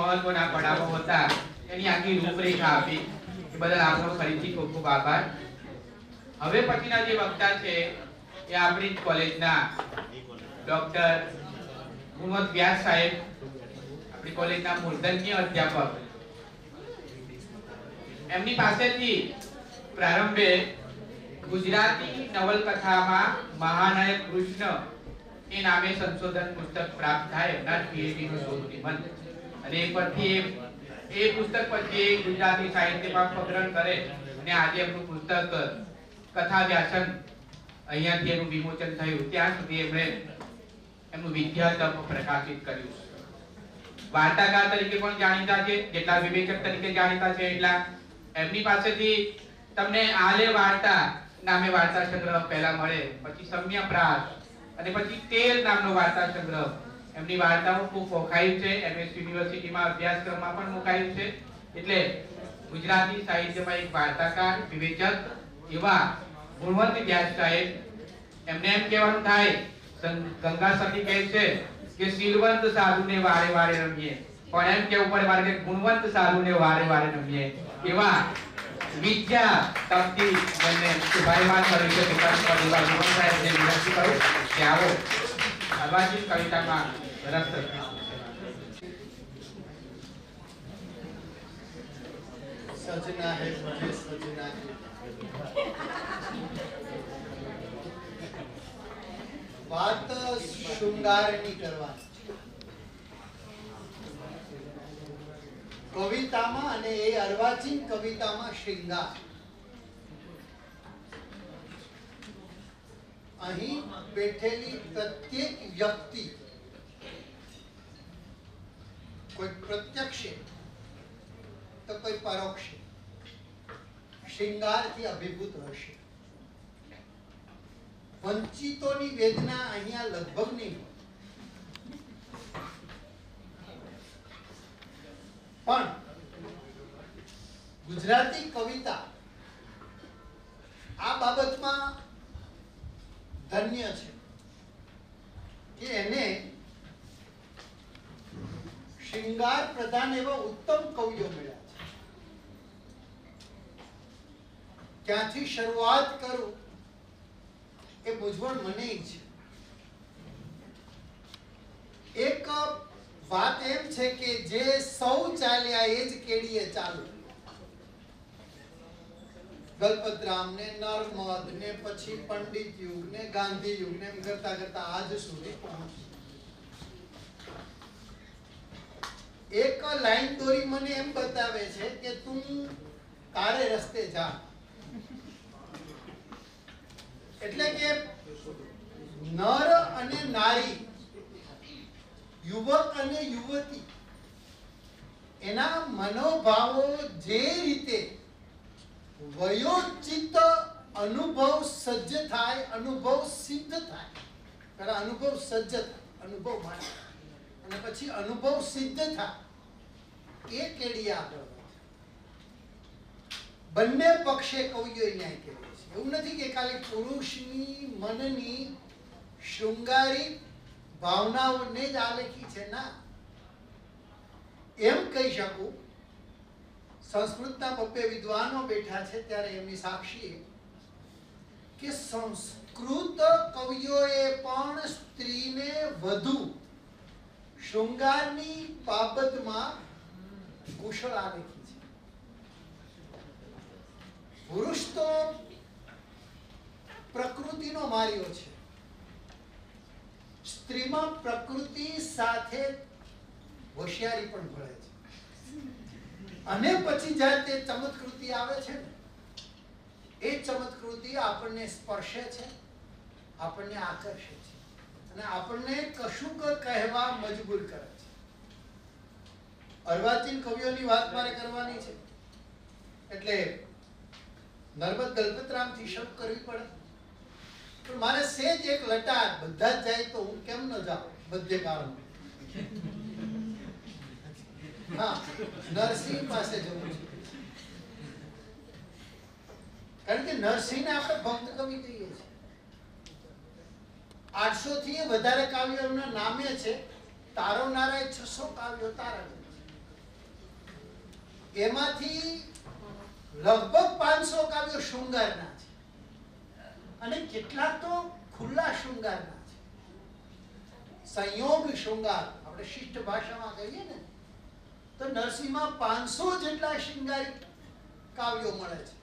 મહત્વના પડાવો હતા એની આખી રૂપરેખા આપી એ બદલ આપનો ફરીથી ખૂબ ખૂબ આભાર. હવે પછીના જે વક્તા છે એ આપણી કોલેજના ડોક્ટર ગુણવંત વ્યાસ સાહેબ, આપણી કોલેજના મૂર્ધન્ય અધ્યાપક. એમની પાસેથી પ્રારંભે ગુજરાતી નવલકથામાં મહાનાયક કૃષ્ણ એ નામે સંશોધન પુસ્તક પ્રાપ્ત થાય એમના પીએચડી નો શોધ નિબંધ, અને એ પછી એ પુસ્તક પછી ગુજરાતી સાહિત્યમાં પગરણ કરે અને આજે એમનું પુસ્તક કથા વ્યાસન અહીંયાથી એનું વિમોચન થયું. ત્યાં સુધી એમણે એમનું વિદ્યાતપ પ્રકાશિત કર્યું. વાર્તાકાર તરીકે પણ જાણીતા છે, જેટલા વિવેચક તરીકે જાણીતા છે એટલા. એમની પાસેથી તમને આલે વાર્તા નામે વાર્તા સંગ્રહ પહેલા મળે, પછી સમ્યપ્રાસ અને પછી તેલ નામનો વાર્તા સંગ્રહ. એમની વાર્તાઓ ખૂબ વખાઈ છે, એમએસ યુનિવર્સિટીમાં અભ્યાસક્રમમાં પણ મુકાયું છે. એટલે ગુજરાતી સાહિત્યમાં એક વાર્તાકાર વિવેચક એવા ગુણવંત વ્યાસ સાહેબ, એમને એમ કહેવાનું થાય, ગંગા સતી કહે છે કે શીલવંત સાધુને વારે વારે રમીએ, પણ એમ કેવું પડે મારે કે ગુણવંત સાધુને વારે વારે રમીએ. એવા વિદ્યા તપથી મને શુભાયમાન કર્યું છે. પોતાની પરિવાર ગુણવંત સાહેબને વિનંતી કરું કે આવો અર્વાચીન કવિતામાં રસ સजना है मुझे सजना है, बात शृंगाરની કરવાની કવિતામાં, અને એ અર્વાચીન કવિતામાં શૃંગાર. અહીં બેઠેલી પ્રત્યેક વ્યક્તિ કોઈ પ્રત્યક્ષ તો કોઈ પરોક્ષ શૃંગારથી અભિભૂત હશે. વંચિતોની વેદના અહીંયા લગભગ નહીં, પણ ગુજરાતી કવિતા આ બાબતમાં ધન્ય છે કે એને શૃંગાર પ્રધાન એવા ઉત્તમ કવિઓ મળ્યા છે. ક્યાંથી શરૂઆત કરું એ મૂંઝવણ મને છે. એક વાત એમ છે કે જે સૌ ચાલ્યા એ જ કેડીએ ચાલુ. ગલપતરામ ને નર્મદ ને પછી પંડિત યુગ ને ગાંધી યુગ ને એમ કરતા કરતા આજ સુધી પહોંચી. એક લાઈન દોરી મને એમ બતાવે છે કે તું તારે રસ્તે જા. એટલે કે નર અને નારી, યુવક અને યુવતી, એના મનોભાવો જે રીતે વયોચિત અનુભવ સજ્જ થાય, અનુભવ સિદ્ધ થાય, પેલા અનુભવ સજ્જ થાય, અનુભવ મળે અને પછી અનુભવ સિદ્ધ થાય, એ કેડી આગળ બંને પક્ષે કવિઓ ન્યાય કરે છે. એવું નથી કે ખાલી પુરુષની મનની શૃંગારી ભાવનાઓને જ આલેખી છે, ના. એમ કહી શકું, સંસ્કૃતના બબ્બે વિદ્વાનો બેઠા છે ત્યારે એમની સાક્ષી કે સંસ્કૃત કવિઓએ પણ સ્ત્રીને વધુ શૃંગારની બાબતમાં કુશળ આલેખી છે. પુરુષ તો પ્રકૃતિનો માર્યો છે, સ્ત્રીમાં પ્રકૃતિ સાથે હોશિયારી પણ ભળે છે, અને પછી જ્યારે તે ચમત્કૃતિ આવે છે ને, એ ચમત્કૃતિ આપણને સ્પર્શે છે, આપણને આકર્ષે છે અને આપણને કશુંક કહેવા મજબૂર કરે છે. અર્વાચીન કવિઓની વાત મારે કરવાની છે એટલે નર્મદ ગલપતરામથી શરૂ કરવી પડે, પણ મારે સેજ એક લટાર બધા જ જાય તો હું કેમ ન જાઉં બધે કારણ. હા, નરસિંહ પાસે જવું છે, કારણ કે નરસિંહને આપણે ભક્ત કવિ કહીએ છીએ. 800 થી વધારે કાવ્યોના નામે છે, તારવનારાએ 600 કાવ્યો તારા. એમાંથી લગભગ 500 કાવ્યો શૃંગારના છે અને કેટલાક તો ખુલ્લા શૃંગારના છે. સંયોગ શૃંગાર આપણે શિષ્ટ ભાષામાં કહીએ ને તો નરસિંહમાં 500 જેટલા શૃંગારી કાવ્યો મળે છે.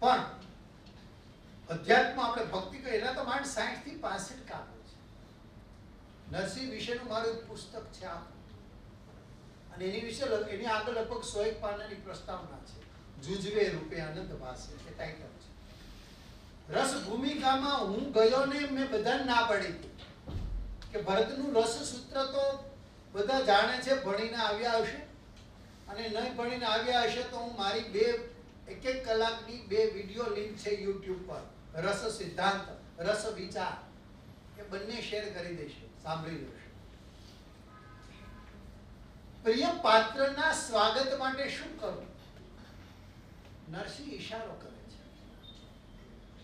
પણ અધ્યાત્મ આપણે ભક્તિ કહીએ એના તો માંડ 60 થી 65 કાવ્યો છે. નરસિંહ વિશેનું મારું એક પુસ્તક છે આ, અને એની વિશે એની આગળ લગભગ 101 પાનાની પ્રસ્તાવના છે. જુજવે રૂપે આનંદ ભાસે એ ટાઇટલ છે. રસ ભૂમિકામાં હું ગયો ને મેં બધાને ના પાડી કે ભરતનું રસ સૂત્ર તો બધા જાણે છે, ભણીને આવ્યા હશે, અને નહીં ભણીને આવ્યા હશે તો હું મારી 1 કલાકની 2 વિડિયો લિંક છે YouTube પર, રસ સિદ્ધાંત, રસ વિચાર, એ બંને શેર કરી દઈશ, સાંભળી લેશો. પ્રિય પાત્રના સ્વાગત માટે શું કરવું? નરસિંહ ઈશારો કરે છે.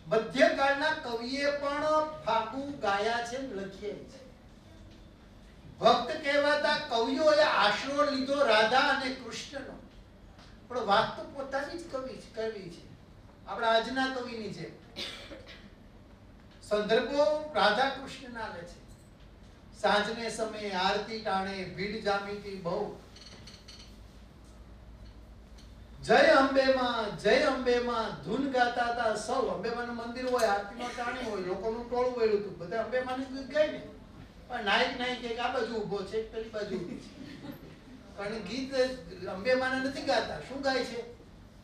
મધ્યકાળના કવિએ પણ ફાગુ ગાયા છે, લખ્યા છે. ભક્ત કહેવાતા કવિઓએ આશરો લીધો રાધા અને કૃષ્ણનો, પણ વાત તો પોતાની જ કરવી છે. આપણા આજના કવિની છે, સંદર્ભો રાધા કૃષ્ણના લે છે. સાંજને સમયે આરતી ટાણે ભીડ જામીતી બહુ, જય અંબેમાં ધૂન ગાતા હતા સૌ. અંબેમાનું મંદિર હોય, આરતીનો ટાણે હોય, લોકોનું ટોળું વળ્યું હતું, બધા અંબેમાનું ગીત ગાય ને. પણ નાયક એક આ બાજુ ઊભો છે, પેલી બાજુ ઊભી છે, પણ ગીત અંબેમાને નથી ગાતા. શું ગાય છે?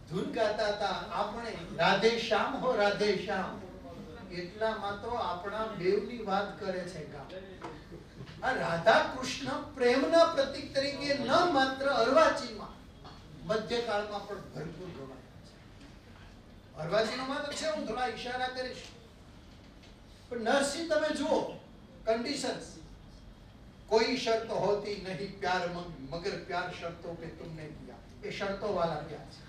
ધૂન ગાતા હતા આપણે રાધે શ્યામ હો રાધે શ્યામ. એટલામાં તો આપણા દેવની વાત કરે છે ગામ. આ રાધા કૃષ્ણ પ્રેમના પ્રતીક તરીકે ન માત્ર અર્વાચીનમાં, મધ્યકાળમાં પણ ભરપૂર ગવાયા છે. અર્વાચીનોમાં તો છે, હું થોડા ઈશારા કરીશ. પણ નરસિંહ તમે જુઓ, कंडीशंस, कोई शर्त होती नहीं प्यार मगर प्यार शर्तों पे तुमने किया. ये शर्तों वाला प्यार है,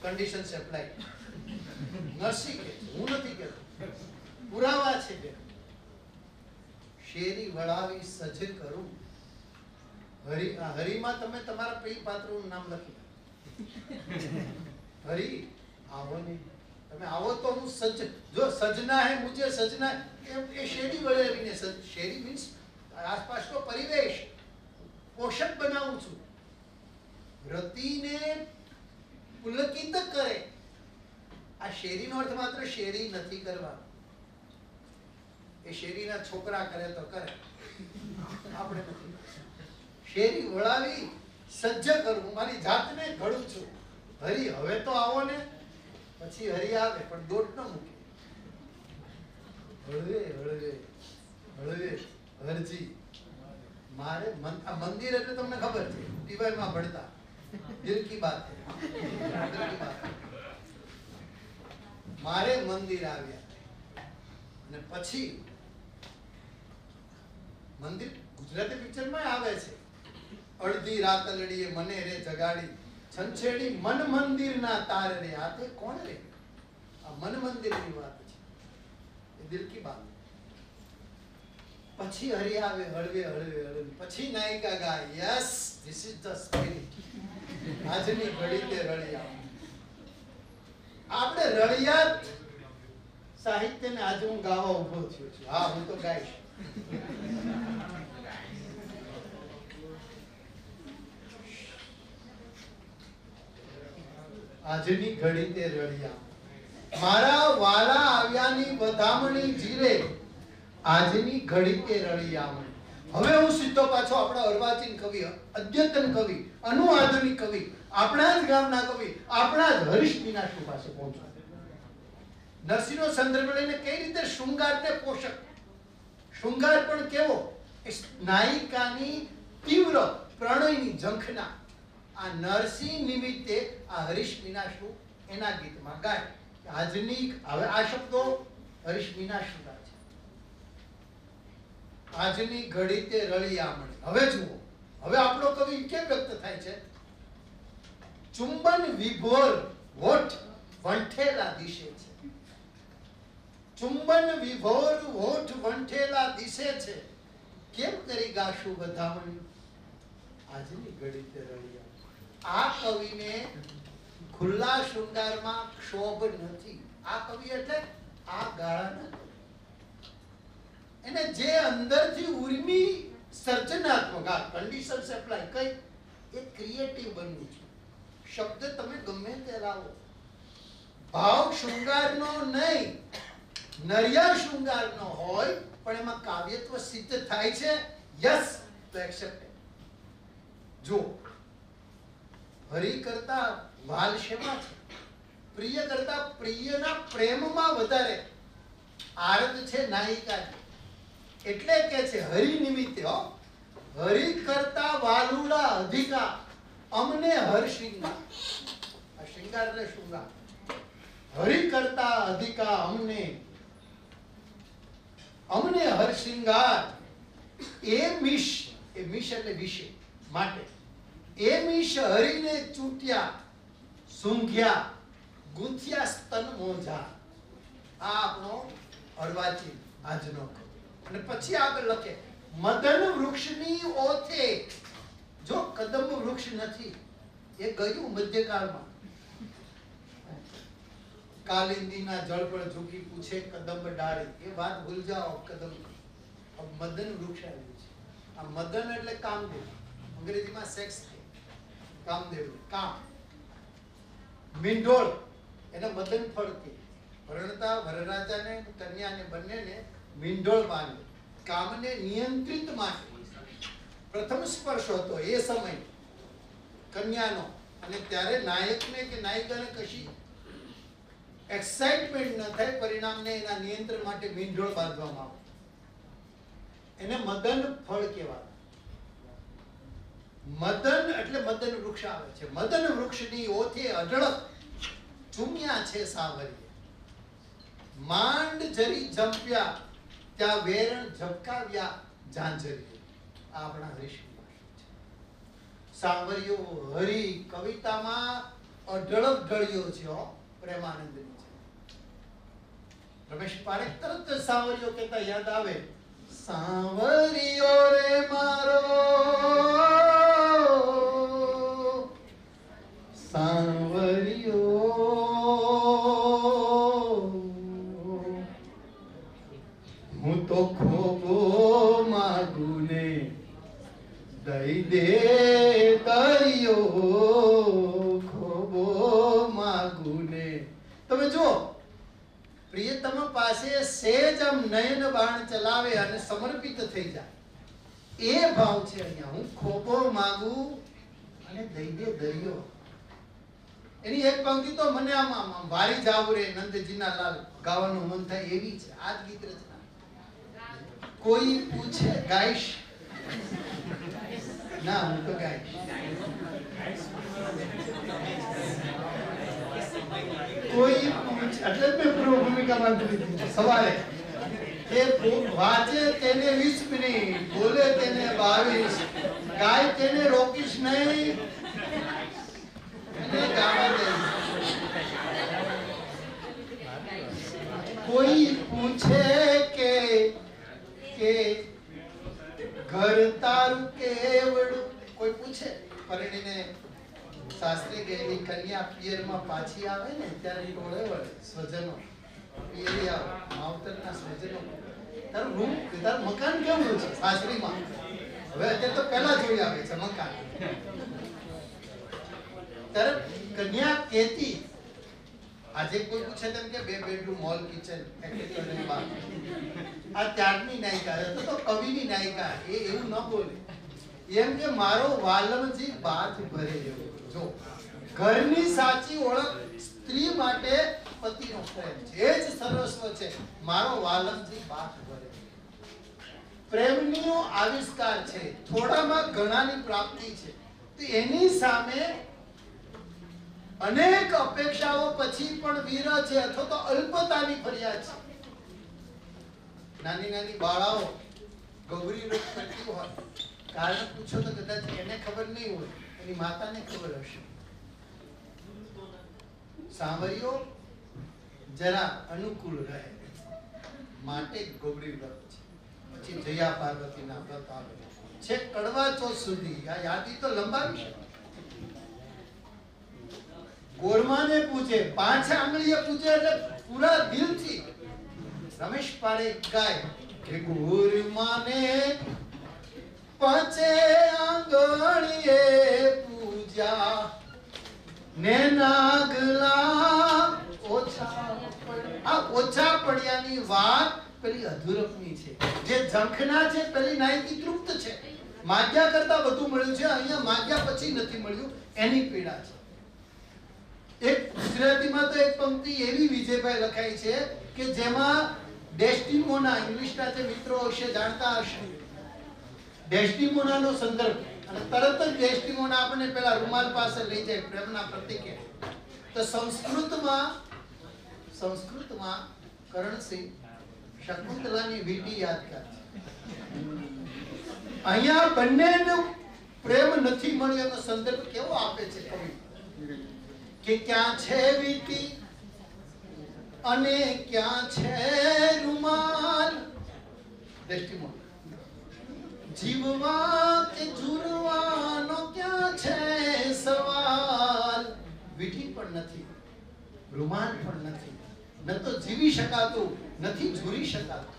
कंडीशन से अप्लाई. नरसिंह के હું નથી કહેતો, પુરાવા છે કે શેરી વળાવી સજ કરું. હરિમાં તમે તમારા પ્રિય પાત્રનું નામ લખી હરી આવો ને, તમે આવો તો હું સજ, જો સजना है मुझे सजना, એ શેરી વળાવીને, શેરી મીન્સ આસપાસનો પરિવેશ પોષક બનાવું છું. રતિને પુલકિત કરે. આ શેરીનો અર્થ માત્ર શેરી નથી કરવાનો, એ શેરીના છોકરા કરે તો કરે, આપણે નથી. શેરી વળાવી સજ્જ કરું, મારી જાતને ઘડું છું. હરી હવે તો આવો ને. પછી હરી આવે પણ દોટ ન મૂકે. હળવે હળવે હળવે હરજી મારે મંદિર એટલે તમને ખબર છે, ટીવાય માં ભણતા, દિલ કી બાત હે, મારે મંદિર આવ્યા. અને પછી મંદિર ગુજરાતી પિક્ચરમાં આવે છે, અડધી રાત લડીએ મને રે જગાડી, છંછેડી મન મંદિર ના તાર રે. આ તે કોણ રે? આ મન મંદિર ની વાત છે, એ દિલ કી બાત. પછી હરી આવે હળવે હળવે હળવે. પછી નાયિકા ગાય, yes this is the spirit. આજની ઘડી તે રળિયા. આપણે રળિયાત સાહિત્યને આજે હું ગાવા ઉભો થયો છું. હા, હું તો ગાઈશ. આજની ઘડી તે રળિયા, મારા વાલા આવ્યાની વધામણી જીરે. આજની ઘડી તે રળિયા. હવે હું સીધો પાછો આપણા અર્વાચીન કવિ, અદ્યતન કવિ, અનુઆધુનિક કવિ, આપણા જ ગામના કવિ, આપણા જ હરીશ મીનાશુ પાસે પહોંચું. નરસિંહનો સંદર્ભ લઈને કઈ રીતે શૃંગારને પોષક, શૃંગાર પણ કેવો, નાયિકાની તીવ્ર પ્રણયની ઝંખના આ નરસિંહ નિમિત્તે આ હરીશ મીનાશુ એના ગીતમાં ગાય. આજની, હવે આ શબ્દો હરીશ મીનાશુ ગાય છે. આજની ઘડી તે રળિયામણી. હવે જુઓ, હવે આપણો કવિ કેમ વ્યક્ત થાય છે? ચુંબન વિભોર હોઠ વંઠેલા દિશે છે. ચુંબન વિભોર હોઠ વંઠેલા દિશે છે, કેમ કરી ગાશું વધામણી. આજની ઘડી તે રળિયા. આ કવિને ખુલ્લા શૃંગારમાં ક્ષોભ નથી. આ કવિ એટલે આ ગાળા નથી. એને જે અંદરથી ઉર્મી સર્જનાત્મક આ કન્ડિશન્સ એપ્લાય કઈ એ ક્રિએટિવ બનવું છે. શબ્દ તમે ગમે તે લાવો, ભાવ શૃંગારનો નહીં, નરિયા શૃંગારનો હોય, પણ એમાં કાવ્યત્વ સિદ્ધ થાય છે. યસ, તો એક્સેપ્ટ. જો હરિ કરતા વાલ શેમાં છે? પ્રિય કરતા પ્રિયના પ્રેમમાં વધારે આરત છે, નાયિકા છે. એટલે કે છે હરિ નિમિત્તે, હો, હરિ કરતા વાલુડા અધિકા અમને હર શૃંગાર. આ શૃંગાર એટલે શૃંગાર. હરિ કરતા અધિકા અમને હર શૃંગાર. એ મિશ એટલે વિશે માટે, એ મિશ હરિને ચૂંટ્યા સૂંઘ્યા ગુંથ્યા સ્તન મોજા. આ આપણો અર્વાચીન આજનો. અને પછી આગળ લખે મદન વૃક્ષની ઓથે. જો કદંબ વૃક્ષ નથી, એ ગયું મધ્યકાળમાં. કાલિંદીના જળ પર ઝૂકી પૂછે કદંબ ડાળી. એ વાત ભૂલ જાઓ. કદંબ મદન વૃક્ષ આવ્યું છે. આ મદન એટલે કામદેવ. અંગ્રેજીમાં સેક્સ છે. કામદેવ કામ. મીંઢોળ એને મદન ફળ કે. પરણતા વરરાજાને કન્યાને બંનેને મીંઢોળ બાંધે. કામને નિયંત્રિત માટે પ્રથમ સ્પર્શ હતો એ સમય કન્યાનો. અને ત્યારે નાયકને કે નાયિકાને કશી એક્સાઇટમેન્ટ ન થાય, પરિણામને એના નિયંત્રણ માટે મીંઢોળ બાંધવામાં આવે. એને મદન ફળ કહેવાય. મદન એટલે મદન વૃક્ષ આવે છે. મદન વૃક્ષની ઓથે અઢળક ચૂમ્યા છે સાવરીએ. માંડ જરી જંપ્યા ત્યાં વેરણ ઝબકાવ્યા ઝાંઝરીએ. આ આપણા હરીશની ભાષા છે. સાવરીઓ હરિ કવિતામાં અઢળક ઢળ્યો છે. હો, પ્રેમાનંદની છે. રમેશ પારેખ તરત જ સાવરીઓ કહેતા યાદ આવે. સાવરિયો રે મારો, સાવરિયો, હું તો ખોબો માગું ને દઈ દે દરિયો, ખોબો માગું ને. તમે જો પ્રિયતમ પાસે સેજ આમ નયન બાણ ચલાવે અને સમર્પિત થઈ જાય, એ ભાવ છે અહીંયા. હું ખોબો માંગુ અને દઈ દે દરિયો. એની એક પંક્તિ તો મને આમ વારી જાવ રે નંદજીના લાલ ગાવાનું મન થાય એવી છે. આ જ ગીત રચના. કોઈ પૂછે ગાઈશ ના, હું તો ગાઈશ. કોઈ એટલે મેં પૂર્વ ભૂમિકા બાંધી દીધી સવારે. એ વાંચે તેને 20 મિનિટ, બોલે તેને 22, ગાય તેને રોકીશ નહીં, એને ગાવા દઈશ. કોઈ પૂછે કે ઘર તારું કેવડું. કોઈ પૂછે પરણીને શાસ્ત્રી ગયેલી કન્યા પિયરમાં પાછી આવે ને ત્યારે ટોળે વળે સ્વજનો. પિયરી આવે, માવતરના સ્વજનો. તારું રૂમ, તારું મકાન કેવું છે સાસરીમાં? હવે અત્યારે તો પહેલા જોઈ આવે છે મકાન. ત્યારે કન્યા કહેતી, આજે કોઈ પૂછે તેમ કે 2 બેડરૂમ હોલ કિચન એટેચની વાત. આ ત્યારની નાયિકા હતો તો કવિની નાયિકા. એ એવું ન બોલે. એમ કે મારો વાલમજી બાથ ભરે જેવો. જો ઘરની સાચી ઓળખ સ્ત્રી માટે પતિનો પ્રેમ છે. એ જ સર્વસ્વ છે. મારો વાલમજી બાથ ભરે. પ્રેમનો આવિષ્કાર છે. થોડામાં ઘણાની પ્રાપ્તિ છે. તો એની સામે અનેક અપેક્ષાઓ પછી પણ વિરહ છે અથવા તો અલ્પતાની ફરિયાદ છે. નાની નાની બાળાઓ ગૌરી વ્રત કરતી હોય, કારણ પૂછો તો કદાચ એને ખબર નહીં હોય, એની માતાને ખબર હશે. સાંવરીઓ જરા અનુકૂળ રહે માટે ગૌરી વ્રત છે. પછી જયા પાર્વતીના વ્રત આવે. છે કડવા ચોથ સુધી આ યાદી તો લંબાવી શકે. ગોરમાને પૂછે, 5 આંગળીએ પૂછે એટલે પૂરા દિલથી. રમેશ પારેખ ગાય કે ગોરમાને 5 આંગળીએ પૂજા ને નાગલા ઓછા પડ્યા. આ ઓછા પડ્યાની વાત પેલી અધૂરપની છે. જે ઝંખના છે પેલી નાયકી તૃપ્ત છે. માગ્યા કરતા વધુ મળ્યું છે, અહીંયા માગ્યા પછી નથી મળ્યું, એની પીડા છે. એક ગુજરાતીમાં તો એક પંક્તિ એવી વિજયભાઈ લખાઈ છે કે જેમાં ડેસ્ટિમોના, ઇંગ્લિશના જે મિત્રો હશે જાણતા હશે, ડેસ્ટિમોનાનો સંદર્ભ, અને તરત જ ડેસ્ટિમોના આપણને પેલા રૂમાલ પાસે લઈ જાય પ્રેમના પ્રતીકે. તો સંસ્કૃતમાં કરણસિંહ શકુંતલાની વીંટી યાદગાર છે. અહીંયા બંનેનો પ્રેમ નથી મળ્યો એનો સંદર્ભ કેવો આપે છે કવિ કે ક્યાં છે વીંટી અને ક્યાં છે રૂમાલ. ડેસ્ટિમોના જીવવા કે ઝૂરવાનો ક્યાં છે સવાલ. વીંટી પણ નથી, રૂમાલ પણ નથી, ન તો જીવી શકાતું, નથી ઝૂરી શકાતું.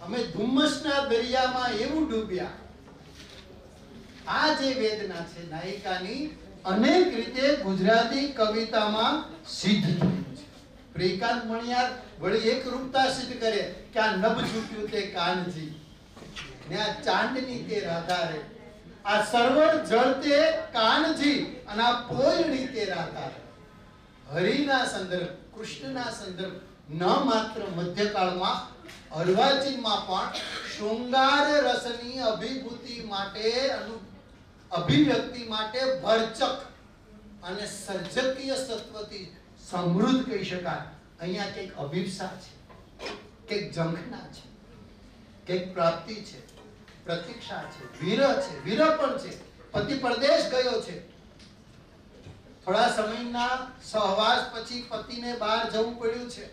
અમે ધુમ્મસના દરિયામાં એવું ડૂબ્યા. આ જે વેદના છે નાયિકાની, અનેક રીતે ગુજરાતી કવિતામાં સિદ્ધ થયું છે. શ્રીકાંત મણિયાર વળી એક રૂપતા સિદ્ધ કરે કે આ નભ છૂટ્યું તે કાનજી ને આ ચાંદની તે રાધા રે, આ સરોવર જળ તે કાનજી અને આ પોયણી તે રાધા રે. હરિના સંદર્ભ, કૃષ્ણના સંદર્ભ ન માત્ર મધ્યકાળમાં, અર્વાચીનમાં પણ શૃંગાર રસની અભિભૂતિ માટે, અભિવ્યક્તિ માટે ભરચક અને સર્જકીય સત્વથી સમૃદ્ધ કહી શકાય. અહીંયા કંઈક અભિપ્સા છે, કંઈક ઝંખના છે, કંઈક પ્રાપ્તિ છે, પ્રતીક્ષા છે, વિરહ છે, વિરહ પણ છે. પતિ પરદેશ ગયો છે, થોડા સમયના સહવાસ પછી પતિને બહાર જવું પડ્યું છે,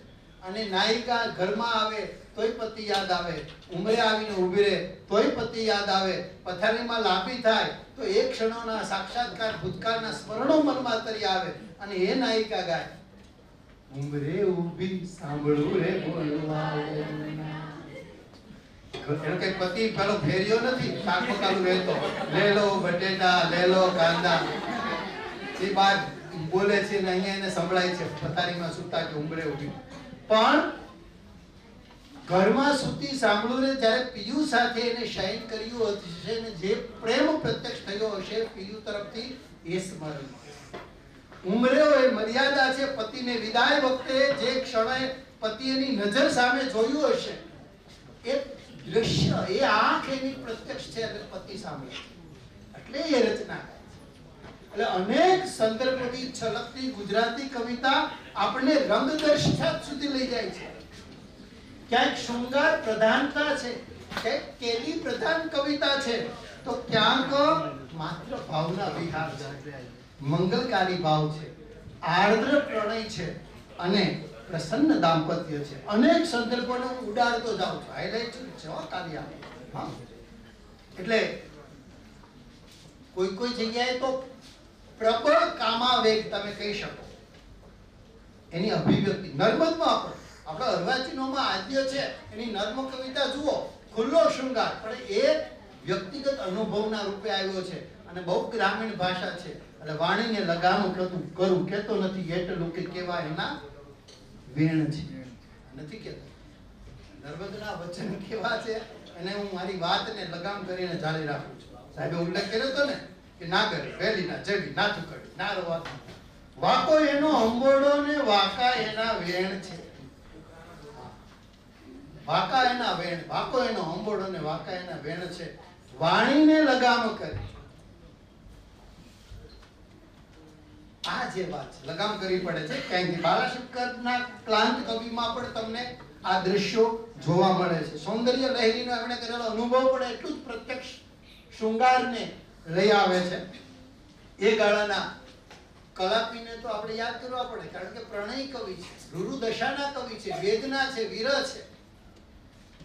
અને નાયિકા ઘરમાં આવે તોય પતિ યાદ આવે, ઉંમરે આવીને ઊભી રહે તોય પતિ યાદ આવે, પથારીમાં લાંબી થાય તો એ ક્ષણોના સાક્ષાત્કાર ભૂતકાળના સ્મરણો મનમાં તરી આવે, અને એ નાયિકા ગાય ઉંમરે ઊભી સાંભળું રે બોલવા. એનો કઈ પતિ પેલો ફેર્યો નથી, શાક પકાલું રહેતો, લે લો બટેટા, લે લો કાંદા, એ બાદ બોલે છે ને અહીંયા એને સંભળાય છે પથારીમાં સૂતા કે ઉંમરે ઊભી. પણ ઘરમાં સૂતી સાંભળું રે જ્યારે પિયુ સાથે એને શયન કર્યું હશે ને જે પ્રેમ પ્રત્યક્ષ થયો હશે પિયુ તરફથી, એ સ્મરણ. ઉંમરે એ મર્યાદા છે. પતિને વિદાય વખતે જે ક્ષણે પતિની નજર સામે જોયું હશે એ દ્રશ્ય, એ આંખ એની પ્રત્યક્ષ છે અને પતિ સામે, એટલે એ રચના. એટલે અનેક સંદર્ભોથી છલકતી ગુજરાતી કવિતા આપણને રંગદર્શિતા સુધી લઈ જાય છે. ક્યાંક શૃંગાર પ્રધાનતા છે, ક્યાંક કેલી પ્રધાન કવિતા છે, તો ક્યાંક માત્ર ભાવના વિહાર છે, મંગલકારી ભાવ છે, આર્દ્ર પ્રણય છે અને પ્રસન્ન દાંપત્ય છે. અનેક સંદર્ભોને ઉડાડતો જાઉં છું, હાઇલાઇટ છે કાલિયા. એટલે કોઈ કોઈ જગ્યાએ તો પ્રબળ કામાવેગ તમે કહી શકો, એની અભિવ્યક્તિ. નર્મદમાં પણ આપણા અર્વાચીનોમાં આદ્ય છે, એની નર્મ કવિતા જુઓ, ખુલ્લો શૃંગાર, પણ એ વ્યક્તિગત અનુભવના રૂપે આવ્યો છે અને બહુ ગ્રામીણ ભાષા છે. એટલે વાણીને લગામ કરું કેતો નથી એટલું કે કેવા એના વેણ છે, નથી કેતો. નર્મદના વચન કેવા છે અને હું મારી વાતને લગામ કરીને જાળી રાખું છું. સાહેબે ઉલ્લેખ કર્યો હતો ને કે ના કરે વહેલી ના જવી ના થુકડી ના રવા, વાકો એનો અંબોડો ને વાકા એના વેણ છે. વાકા એના વેણ, વાકો એનો અંબોડો ને વાકા એના વેણ છે. વાણીને લગામ કરે, આ જે વાત છે લગામ કરવી પડે છે. ક્યાંયથી બાલાશંકરના ક્લાંત કવિમાં પણ તમને આ દ્રશ્યો જોવા મળે છે. સૌંદર્ય લહેરીનો એમણે કરેલો અનુભવ પણ એટલું જ પ્રત્યક્ષ શૃંગારને લઈ આવે છે. એ ગાળાના કલાપીને તો આપણે યાદ કરવા પડે, કારણ કે પ્રણય કવિ છે, રૂરુ દશાના કવિ છે, વેદના છે, વિરહ છે.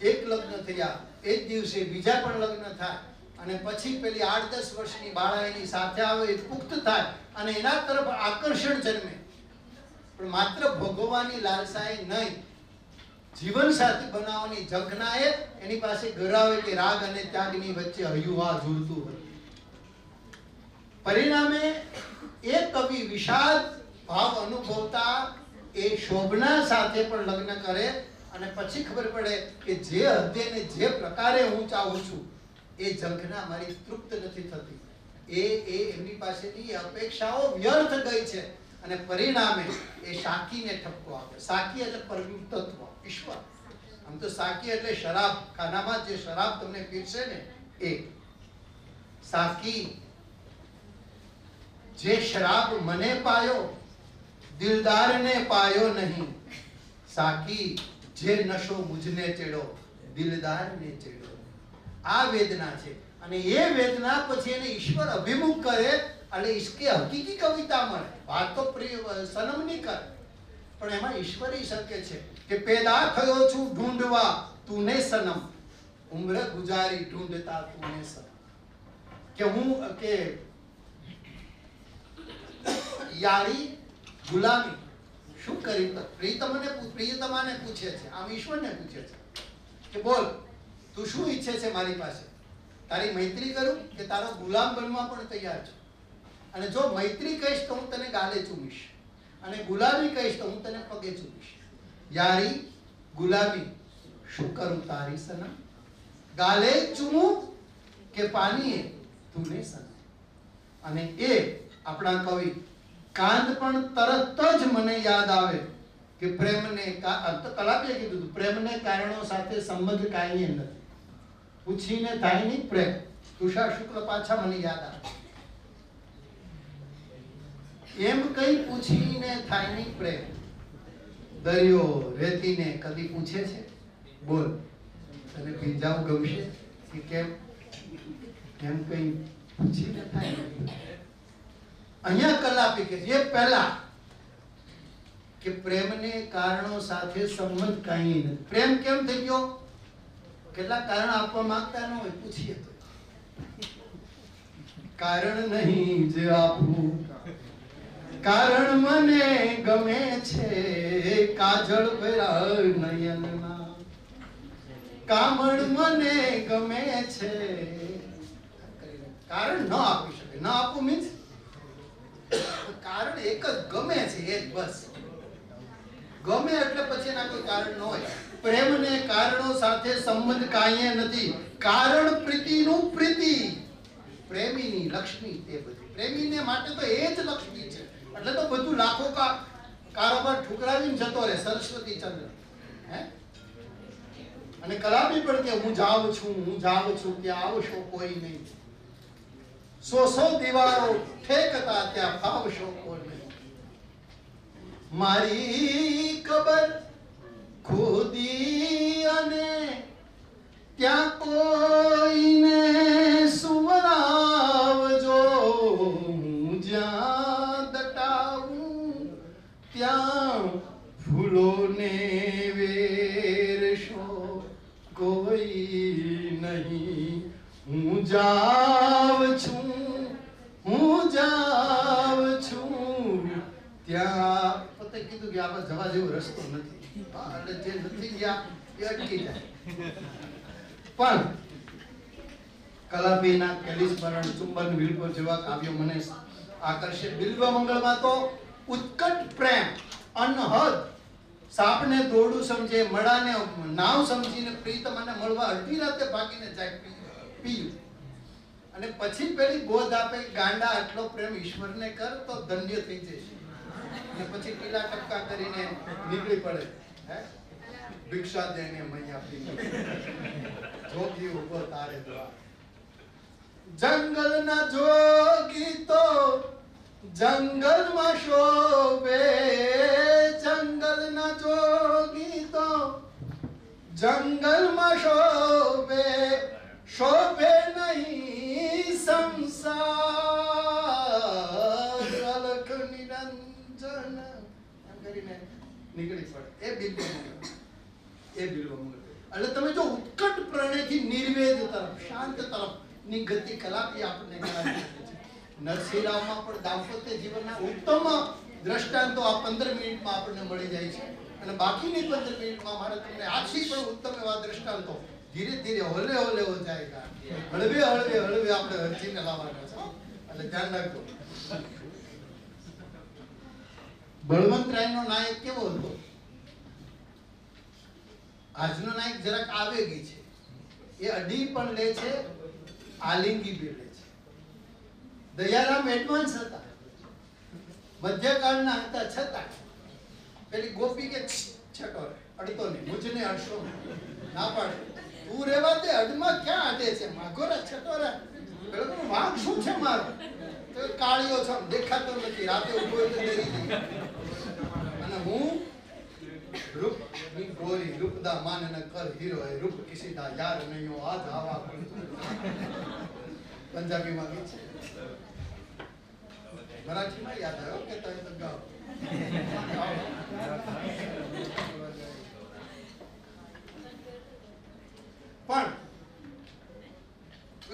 એક લગ્ન થયા એ જ દિવસે બીજા પણ લગ્ન થાય અને પછી પેલી 8-10 વર્ષની બાળા એની સાથે આવે, એ પુખ્ત થાય અને એના તરફ આકર્ષણ જન્મે. પણ માત્ર ભોગવવાની લાલસાએ નહીં, જીવન સાથી બનાવવાની ઝંખનાએ એની પાસે ગરાવે કે રાગ અને ત્યાગની વચ્ચે હૈયું ઝૂલતું હોય. પરિણામે એ કવિ વિષાદ ભાવ અનુભવતા એ શોભના સાથે પણ લગ્ન કરે અને પછી ખબર પડે કે જે હદે ને જે પ્રકારે હું ચાહું છું એ ઝંખના મારી તૃપ્ત નથી થતી. એ એમની પાસેની અપેક્ષાઓ વ્યર્થ ગઈ છે અને પરિણામે એ સાકીને ઠપકો આપે. સાકી એટલે પરમ તત્વ, ઈશ્વર. આમ તો સાકી એટલે શરાબ, ખાનામાં જે શરાબ તમને પીરસે ને એ સાકી. જે શરાબ મને પાયો દિલદારને પાયો નહીં, સાકી જે નશો મુझને ચડ્યો દિલદારને ચડ્યો. આ વેદના છે અને એ વેદના પછી એને ઈશ્વર અભિમુખ કરે એટલે ઈશ્કે હકીકી કવિતા મળે. વાત તો સનમની કરે પણ એમાં ઈશ્વર ઈ શકે છે કે પેદા થયો છું ઢૂંઢવા તુને સનમ, ઉમ્ર ગુજારી ઢૂંઢતા તુને સનમ. કે હું કે યારી ગુલામી શું કરી. પ્રિયતમાને પૂછે છે, આમ ઈશ્વરને પૂછે છે કે બોલ તું શું ઈચ્છે છે મારી પાસે? તારી મૈત્રી કરું કે તારો ગુલામ બનવા પણ તૈયાર છું? અને જો મૈત્રી કહીશ તો હું તને ગાલે ચૂમીશ અને ગુલામી કહીશ તો હું તને પગે ચૂમીશ. યારી ગુલામી શું કરું તારી સનમ, ગાલે ચૂમું કે પાનીએ તુને સનમ. અને એ આપણા કવિ કાંત પણ તરત જ મને યાદ આવે કે પ્રેમને કલાપીએ કીધું પ્રેમને કારણો સાથે સંબંધ કાંઈ નથી, પૂછીને થાય નહીં પ્રેમ. તુષાર શુક્લ પાછા મને યાદ આવે. એમ કઈ પૂછીને થાય નહીં પ્રેમ, દરિયો રેતીને કદી પૂછે છે બોલ તને ભીંજાવું ગમશે કે કેમ? એમ કઈ પૂછીને થાય નહીં. અહીંયા કલાપી કે જે પહેલા કે પ્રેમને કારણો સાથે સંબંધ કાંઈ નથી. પ્રેમ કેમ થઈ ગયો? કેટલા કારણ આપવા માંગતા ન હોય, પૂછીએ તો કારણ નહીં જે આપું, કારણ મને ગમે છે કાજળ ભર્યા નયનના, કામળ મને ગમે છે. કારણ ન આપી શકે. ન આપવું મીન્સ કારણ એક જ ગમે છે, એ જ બસ. ગમે એટલે પછી એના કોઈ કારણ ન હોય. પ્રેમને કારણો સાથે સંબંધ કાંઈ નથી. કારણ પ્રીતિનું પ્રીતિ, પ્રેમીની લક્ષ્મી તે બધી. પ્રેમીને માટે તો એ જ લક્ષ્મી છે. એટલે તો બધું લાખો કારોબાર ઠુકરાવીને જતો રહે સરસ્વતી ચંદ્ર. હે અને કલાપી પણ કે હું જાઉં છું ત્યાં આવશો કોઈ નહીં. 100 દીવારો ઠેકતા ત્યાં ફાવશો કોઈ નહીં. મારી કબર ખોદી અને ત્યાં કોઈને સુવરાવજો, હું જ્યાં દટાવું ત્યાં ફૂલોને વેરશો કોઈ નહીં. હું જાઉં છું ત્યાં પોતે કીધું કે આપણે જવા જેવો રસ્તો નથી. એટલે જે નથી ગયા એ અટકી જાય. પણ કલાપીના કેલિસ્મરણ, ચુંબન, વિલ્પો જેવા કાવ્યો મને આકર્ષે. બિલ્વ મંગળમાં તો ઉત્કટ પ્રેમ, અનહદ, સાપને દોરડું સમજે, મળાને નાવ સમજીને પ્રીતમને મળવા અડધી રાતે ભાગીને જાય પીયું. અને પછી પેલી ગોદ આપે ગાંડા આટલો પ્રેમ ઈશ્વરને કર તો ધન્ય થઈ જશે. અને પછી પીલા ટપકા કરીને નીકળી પડે. હે ભિક્ષા દેને મૈયા પી જોગી ઉભો તારે દ્વાર. જંગલના જોગી તો જંગલમાં શોભે, જંગલના જોગી તો જંગલમાં શોભે, શોભે નહીં સંસાર. અલખ નિરંજન એમ કરીને નીકળી પડે. એ બિલ્વ મંગળ. એટલે તમે જો ઉત્કટ પ્રણયથી નિર્વેદ તરફ, શાંત તરફ ની ગતિ કલાપી આપણને કરાવી છે. નરસિંહરાવમાં પણ દાંપત્ય જીવનના ઉત્તમ દ્રષ્ટાંતો આ 15 મિનિટમાં આપણને મળી જાય છે. અને બાકીની 15 મિનિટમાં મારે તમને આથી પણ ઉત્તમ એવા દ્રષ્ટાંતો ધીરે ધીરે હળવે હળવે હો જાયગા, હળવે હળવે હળવે આપણે અરજીને લાવવાના છે. એટલે ધ્યાન રાખજો. બળવંતરાયનો નાયક કેવો હતો? આજનો નાયક જરાક આવેગી છે. એ અડી પણ લે છે, આલિંગી બી લે છે. દયારામ એડવાન્સ હતા, મધ્યકાળના હતા, છતાં પેલી ગોપી કે છટો અડતો નહીં, મુજને અડશો ના પાડે. તું રેવા દે, અડમાં ક્યાં અડે છે? માગોરા છટોરા, પેલો વાંક શું છે મારો? તો કાળિયો છે, દેખાતો નથી, રાતે ઉભો એટલે ડરી જાય. અને હું રૂપ ની ગોરી, રૂપદા માન ન કર હીરો હે, રૂપ કિસી દા યાર નહીં હો, આજ આવા પંજાબીમાં ગીત છે. મરાઠીમાં યાદ આવ્યો કે તમે તો ગાઓ. પણ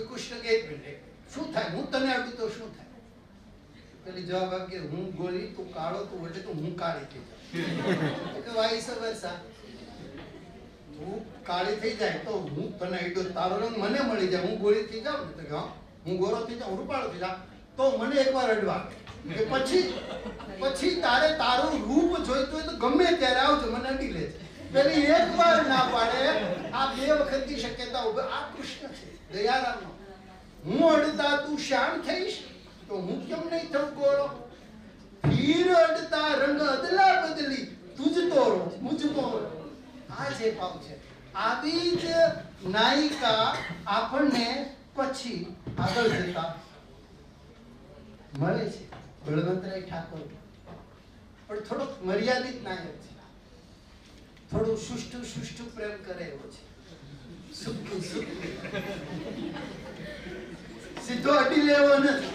કૃષ્ણ કે એક મિનિટ શું થાય? હું તને અડું તો શું થાય? પેલી જવાબ આપ કે હું ગોરી, તું કાળો, તું વટે તો હું કાળી થઈ જાઉં. કે વાઈસ વર્સા, તું કાળી થઈ જાય તો હું તને અડ્યો, તારો રંગ મને મળી જાય, હું ગોરી થઈ જાઉં ને તો હું ગોરો થઈ જાઉં, રૂપાળો થઈ જાઉં તો મને એકવાર અડવા. કે પછી તારે તારું રૂપ જોઈતું હોય તો ગમે ત્યારે આવજો, મને અડી લેજે. પેલી એકવાર ના પાડે, આ 2 વખતની શક્યતા ઉભે. આ કૃષ્ણ છે, દયારામનો. હું અડતા તું શ્યામ થઈશ તો હું કેમ નહીં થઉં ગોરો? ફીર અડતા રંગ અદલા બદલી, તુજ તોરો મુજ મોરો. આ જે ભાવ છે, આવી જ નાયિકા આપણને પછી આગળ જતા મળે છે. બળવંતરાય ઠાકોર પણ થોડોક મર્યાદિત નાયક છે, થોડું સુષ્ઠુ પ્રેમ કરે એવો છે. સીધો અડી લેવો નથી.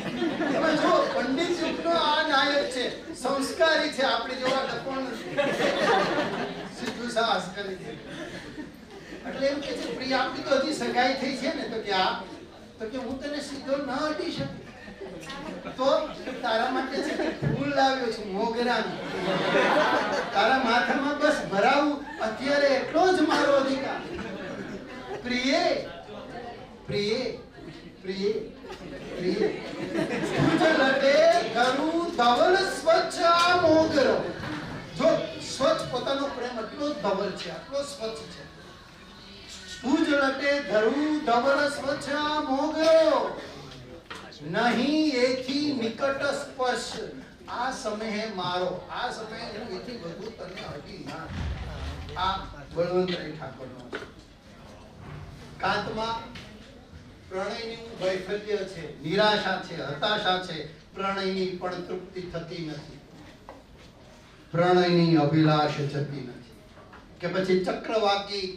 તમે જો પંડિત યુગનો આ નાયક છે, સંસ્કારી છે, આપણે જેવા ડકોણ નથી. સીધું સાહસ કરી દે. એટલે એમ કે છે, પ્રિય આપણી તો હજી સગાઈ થઈ છે ને, તો કે હું તને સીધો ન અડી શકું, તો તારા માટે છે ફૂલ લાવ્યો છું, મોગરાનું. તારા માથામાં બસ ભરાવું અત્યારે, એટલો જ મારો અધિકાર. પ્રિય પ્રિય પ્રિય પ્રિય તુજ લટે ધરું ધવલ સ્વચ્છ આ મોગરો. જો સ્વચ્છ પોતાનો પ્રેમ એટલો ધવલ છે, આટલો સ્વચ્છ છે. તુજ લટે ધરું ધવલ સ્વચ્છ આ મોગરો, નહીં એથી નિકટ સ્પર્શ. આ સમયે મારો, આ સમયે હું એથી વધુ તને હટી ના. આ બળવંતરાય ઠાકોરનો છે. કાંતમાં પ્રણયનું વૈફલ્ય છે, નિરાશા છે, હતાશા છે. પ્રણયની પણ તૃપ્તિ થતી નથી, પ્રણયની અભિલાષ જતી નથી. કે પછી ચક્રવાકી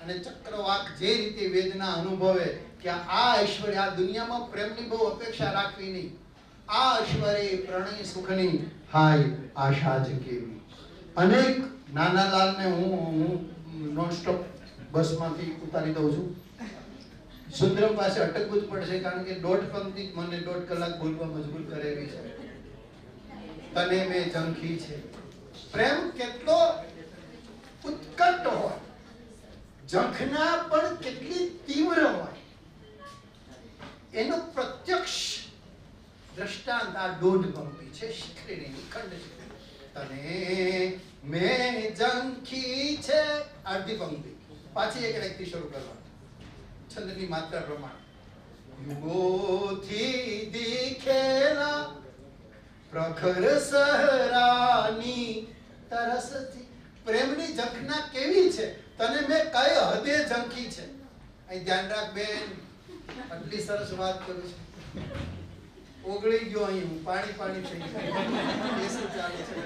અને ચક્રવાક જે રીતે વેદના અનુભવે કે આ ઐશ્વર્ય, આ દુનિયામાં પ્રેમની બહુ અપેક્ષા રાખવી નહીં. આ ઐશ્વર્ય પ્રણય સુખની હાય આશા જ કેવી. અનેક નાનાલાલને હું નોન સ્ટોપ બસમાંથી ઉતારી દઉં છું. સુંદરમ પાસે અટકવું જ પડશે, કારણ કે 1.5 પંક્તિ મને 1.5 કલાક બોલવા મજબૂર કરે એવી છે. તને મેં ઝંખી છે. પ્રેમ કેટલો ઉત્કટ હોય, ઝંખના પણ કેટલી તીવ્ર હોય, એનું પ્રત્યક્ષ દ્રષ્ટાંત આ 1.5 પંક્તિ છે. શીખરીની ખંડ છે. તને મેં ઝંખી છે, અડધી પંક્તિ. પાછી એક વ્યક્તિ શરૂ કરવા, છંદની માત્રા પ્રમાણે. યુગોથી દીખેલા પ્રખર સહરાની તરસથી. પ્રેમની ઝંખના કેવી છે, તને મેં કઈ હદે ઝંખી છે. અહીં ધ્યાન રાખ બેન, આટલી સરસ વાત કરું છું, ઓગળી ગયો અહીં હું, પાણી થઈ ગયું. એ શું ચાલે છે?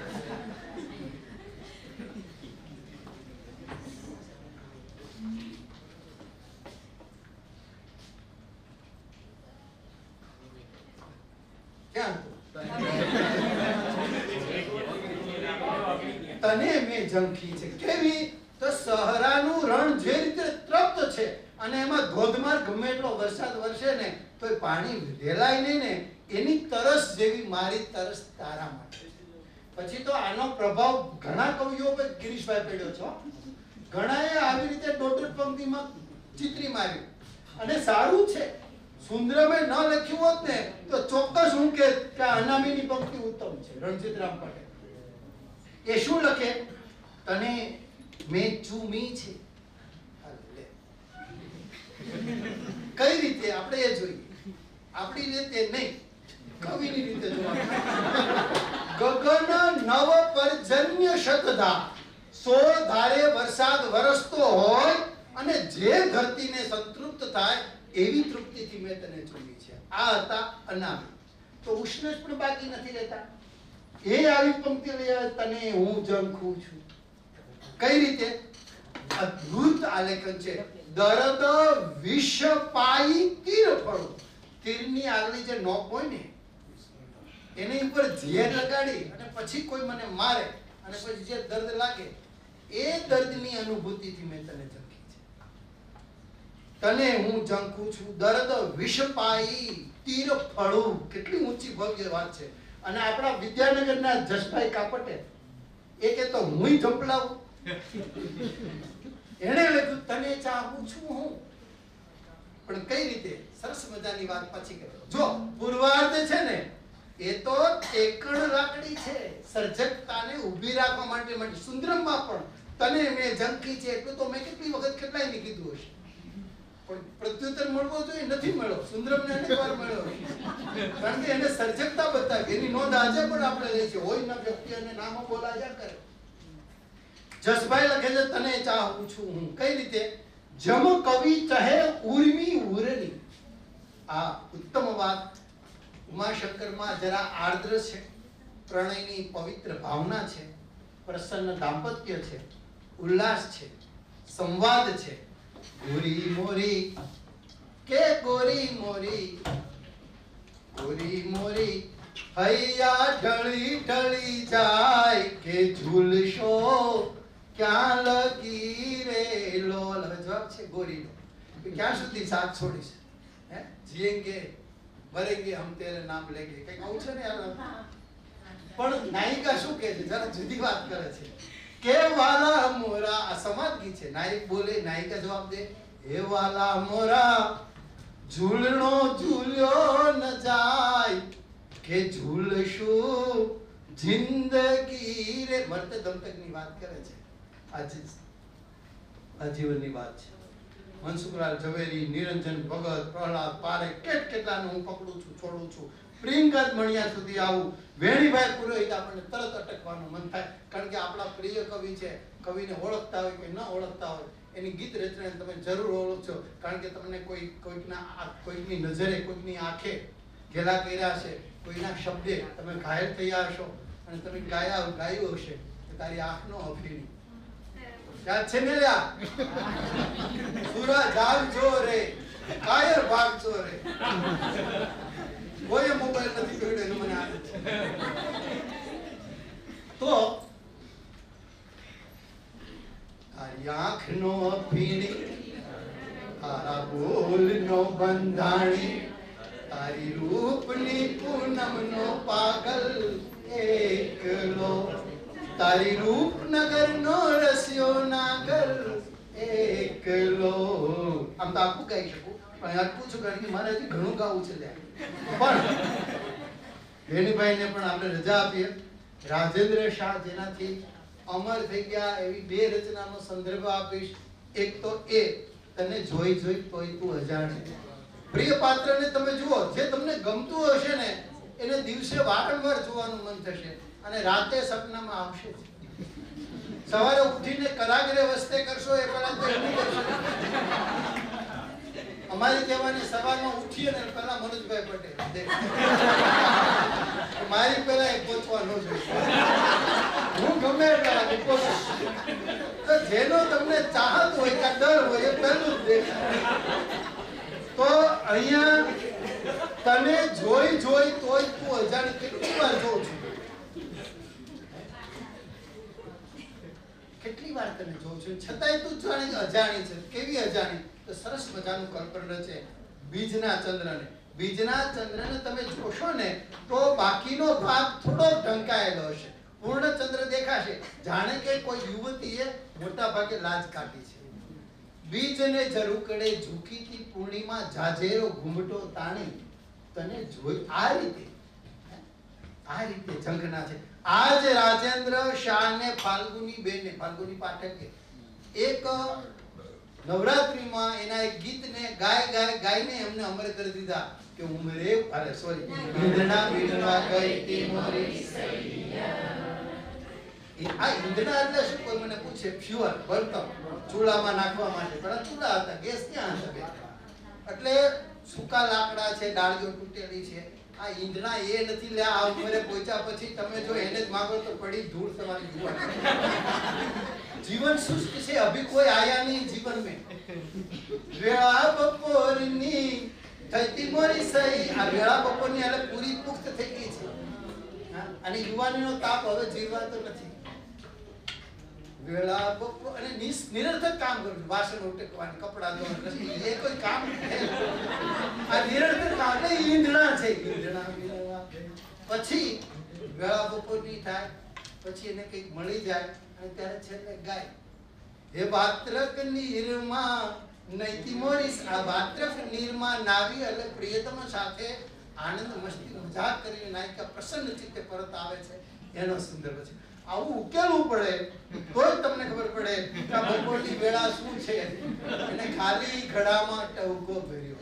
તને મેં ઝંખી છે. કેવી? તો સહરાનું રણ જે રીતે તૃપ્ત છે અને એમાં ધોધમાર ગમે એટલો વરસાદ વરસે ને તો પાણી રેલાય નહીં ને, એની તરસ જેવી મારી તરસ તારા માટે. પછી તો આનો પ્રભાવ ઘણા કવિઓ પર ગિરીશભાઈ પડ્યો છો. ઘણાએ આવી રીતે દોઢ પંક્તિમાં ચિત્રી માર્યું અને સારું છે. સુંદરમે ન લખ્યું હોત ને તો ચોક્કસ હું કે અનામીની પંક્તિ ઉત્તમ છે. રણજીતરામ પટેલ એ શું લખે? તને મેં ચૂમી છે. કઈ રીતે આપણે એ જોઈએ, આપણી રીતે નહીં, કવિની રીતે જોવાનું. ગગન નવ પર્જન્ય શતધા, 16 ધારે વરસાદ વરસતો હોય અને જે ધરતીને સંતૃપ્ત થાય એવી તૃપ્તિથી મેં તને ચૂમી છે. આ હતા અનામી. તો ઉષ્ણેશ પણ બાકી નથી રહેતા. એ આવી પંક્તિ લઈ આવે, તને હું ઝંખું છું. કઈ રીતે? અદ્ભુત આલેખન છે. દર્દ વિષ પાઈ તીર ફળો. તીરની આગલી જે નોક હોય ને એની ઉપર ઝેર લગાડી અને પછી કોઈ મને મારે અને પછી જે દર્દ લાગે એ દર્દની અનુભૂતિથી મેં તને ઝંખી છે. તને હું ઝંખું છું. દર્દ વિષ પાઈ તીર ફળું. કેટલી ઊંચી ભવ્ય વાત છે. અને આપણા વિદ્યાનગરના જસભાઈ કાપટે એ કે તો હુંય ઝંપલાવું. એને લખ્યું તને ચાહું છું હું. પણ કઈ રીતે? સરસ મજાની વાત પછી કરે. જો પૂર્વાર્ધ છે ને એ તો એકણ લાકડી છે સર્જકતાને ઊભી રાખવા માટે. સુંદરમમાં પણ તને મેં ઝંખી છે એટલું તો મેં કેટલી વખત કેટલાય ને કીધું હશે, પણ પ્રત્યુત્તર મળવો જોઈએ, નથી મળ્યો. સુંદરમને અનેક વાર મળ્યો કારણ કે એને સર્જકતા બતાવી. એની નોંધ આજે પણ આપણે લઈ છે. હોય ના વ્યક્તિ અને નામો બોલાયા કરે. જસભાઈ લખે છે તને ચાહું છું હું. કઈ રીતે? જમ કવિ ચહે ઉર્મી ઉરની. આ ઉત્તમ વાત. ઉમાશંકરમાં જરા આર્દ્ર છે, પ્રણયની પવિત્ર ભાવના છે, પ્રસન્ન દાંપત્ય છે, ઉલ્લાસ છે, સંવાદ છે. ગોરી મોરી કે ગોરી મોરી, ગોરી મોરી હૈયા ઢળી ઢળી જાય કે ઝૂલશો ક્યાં લગી રે લોલ. હવે જવાબ છે ગોરીનો. ક્યાં સુધી સાથ છોડીશ? હે જીએંગે મરેંગે હમ તેરે નામ લેંગે. કઈક આવું છે ને યાર. પણ નાયિકા શું કહે છે? જરા જુદી વાત કરે છે. કે વાલા મોરા. આ સમાજ ગીત છે. નાયક બોલે, નાયિકા જવાબ દે. હે વાલા મોરા ઝૂલણો ઝૂલ્યો ન જાય કે ઝૂલશું જિંદગી રે. મરતે દંતકની વાત કરે છે. આજીવનની વાત છે. મનસુખલાલ ઝવેરી, નિરંજન ભગત, પ્રહલાદ પારેખ, કેટલાને હું પકડું છું, છોડું છું. પ્રિયંકાત મણિયા સુધી આવું. વેણીભાઈ પુરોહિત આપણને તરત અટકવાનું મન થાય કારણ કે આપણા પ્રિય કવિ છે. કવિને ઓળખતા હોય કે ન ઓળખતા હોય, એની ગીત રચનાને તમે જરૂર ઓળખજો કારણ કે તમને કોઈકની નજરે, કોઈકની આંખે ઘેલા કર્યા છે, કોઈના શબ્દે તમે ઘાયલ થયા હશો અને તમે ગાયું હશે તારી આંખનો અભિનય. યાદ છે ને લ્યા? સૂરજ આવજો રે, કાયર ભાગજો રે. કોઈ મોબાઈલ નથી કર્યો એનું મને આદત છે. તો તારી આંખનો અભિનય, તારા બોલનો બંધાણી, તારી રૂપની પૂનમનો પાગલ એકલો, તારી રૂપનગરનો રસ્યો નાગર એકલો. આમ તો આખું ગાઈ શકું પણ અટકું છું કારણ કે મારે હજી ઘણું ગાવું છે. પણ વેણીભાઈને પણ આપણે રજા આપીએ. રાજેન્દ્ર શાહ જેનાથી અમર થઈ ગયા એવી બે રચનાનો સંદર્ભ આપીશ. એક તો એ તને જોઈ જોઈ તોય તું અજાણે. પ્રિય પાત્રને તમે જુઓ, જે તમને ગમતું હશે ને એને દિવસે વારંવાર જોવાનું મન થશે અને રાતે સપનામાં આવશે. સવારે ઉઠીને કરાગરે વસ્તે કરશો એ પહેલા તો એમની કરશો. અમારી કહેવાની સવારમાં ઉઠીએ ને પહેલા મનોજભાઈ પટેલ મારી પહેલા એ પહોંચવા ન જોઈએ. હું ગમે એટલા તો જેનો તમને ચાહત હોય કે ડર હોય એ પહેલું જ દેખાય. તો અહીંયા તને જોઈ જોઈ તોય તું અજાણ કેટલી વાર જોઉં છું. કેટલી કેટલી વાર તને જોઉં છું, છતાંય તું જાણે કે અજાણી છે. કેવી અજાણી? તો સરસ મજાનું કલ્પન રચે બીજના ચંદ્રને. બીજના ચંદ્રને તમે જોશો ને તો બાકીનો ભાગ થોડો ઢંકાયેલો હશે, પૂર્ણ ચંદ્ર દેખાશે, જાણે કે કોઈ યુવતીએ મોટા ભાગે લાજ કાઢી છે. બીજને ઝરૂકડે ઝૂકીતી પૂર્ણિમા જાજેરો ઘૂમટો તાણી તને જોઈ. આ રીતે ઝંખના છે. આજ રાજેન્દ્ર શાહને ફાલ્ગુની બેનને, ફાલ્ગુની પાઠકે એક નવરાત્રીમાં એના એક ગીતને ગાઈને એમને અમર કરી દીધા કે ઉમરે ઈંધણા વીણવા ગઈ તી મોરી સૈયા. આ ઈંધણા એટલે શું? કોઈ મને પૂછે, ફ્યુઅલ, બળતણ, ચૂલામાં નાખવા માટે. પણ ચૂલા હતા, ગેસ ક્યાં હતા? એટલે સૂકા લાકડા છે, ડાળીઓ તૂટેલી છે. આ ઈંધણા એ નથી. લે આ ઉંમરે પહોંચ્યા પછી તમે જો એને જ માંગો તો પડી ધૂળ તમારી જુવાન. જીવન શુષ્ક છે, અભી કોઈ આયા નહીં જીવન में. વેળા બપોરની થઈતી મોરી સઈ. આ વેળા બપોરની એટલે પૂરી પુખ્ત થઈ ગઈ છે. અને યુવાનીનો તાપ હવે જીવવાતો નથી. વેળા બપોર અને નિરર્થક કામ કરું છું. વાસણ ઉટકવાની, કપડા ધોવાની, એ કોઈ કામ નથી. આ નિરર્થક કામ એટલે ઈંધણા છે. ઈંધણા વીણવા પછી વેળા બપોરની થાય, પછી એને કંઈક મળી જાય અને ત્યારે છેલ્લે ગાય હે વાત્રક નીરમાં નૈતી મોરીસ. આ વાત્રક નીરમાં નાવી એટલે પ્રિયતમ સાથે આનંદ મસ્તી મજાક કરીને નાયિકા પ્રસન્ન ચિત્તે પરત આવે છે. એનો સંદર્ભ છે. આવું ઉકેલવું પડે તો જ તમને ખબર પડે કે આ બપોરની વેળા શું છે. એને ખાલી ઘડામાં ટહુકો ભર્યો.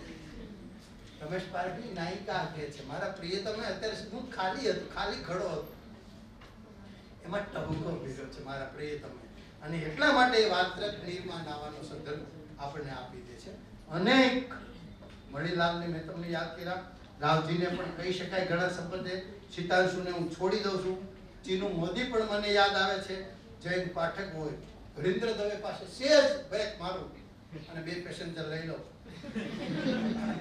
રમેશ પારખી નાયિકા કહે છે, મારા પ્રિયતમે અત્યારે હું ખાલી હતો, ખાલી ઘડો હતો, એમાં ટહુકો ભર્યો છે મારા પ્રિયતમે. અને એટલા માટે વાત્રક નીરમાં નાવાનો સંદર્ભ આપણને આપી દે છે. અનેક મણિલાલને મેં તમને યાદ કર્યા, રાવજીને પણ કહી શકાય ઘણા સંબંધે. સીતાંશુને હું છોડી દઉં છું. ચીનુ મોદી પણ મને યાદ આવે છે. જૈન પાઠક હોય, હરીન્દ્ર દવે પાસે સેજ બ્રેક મારું અને 2 પેસેન્જર લઈ લો.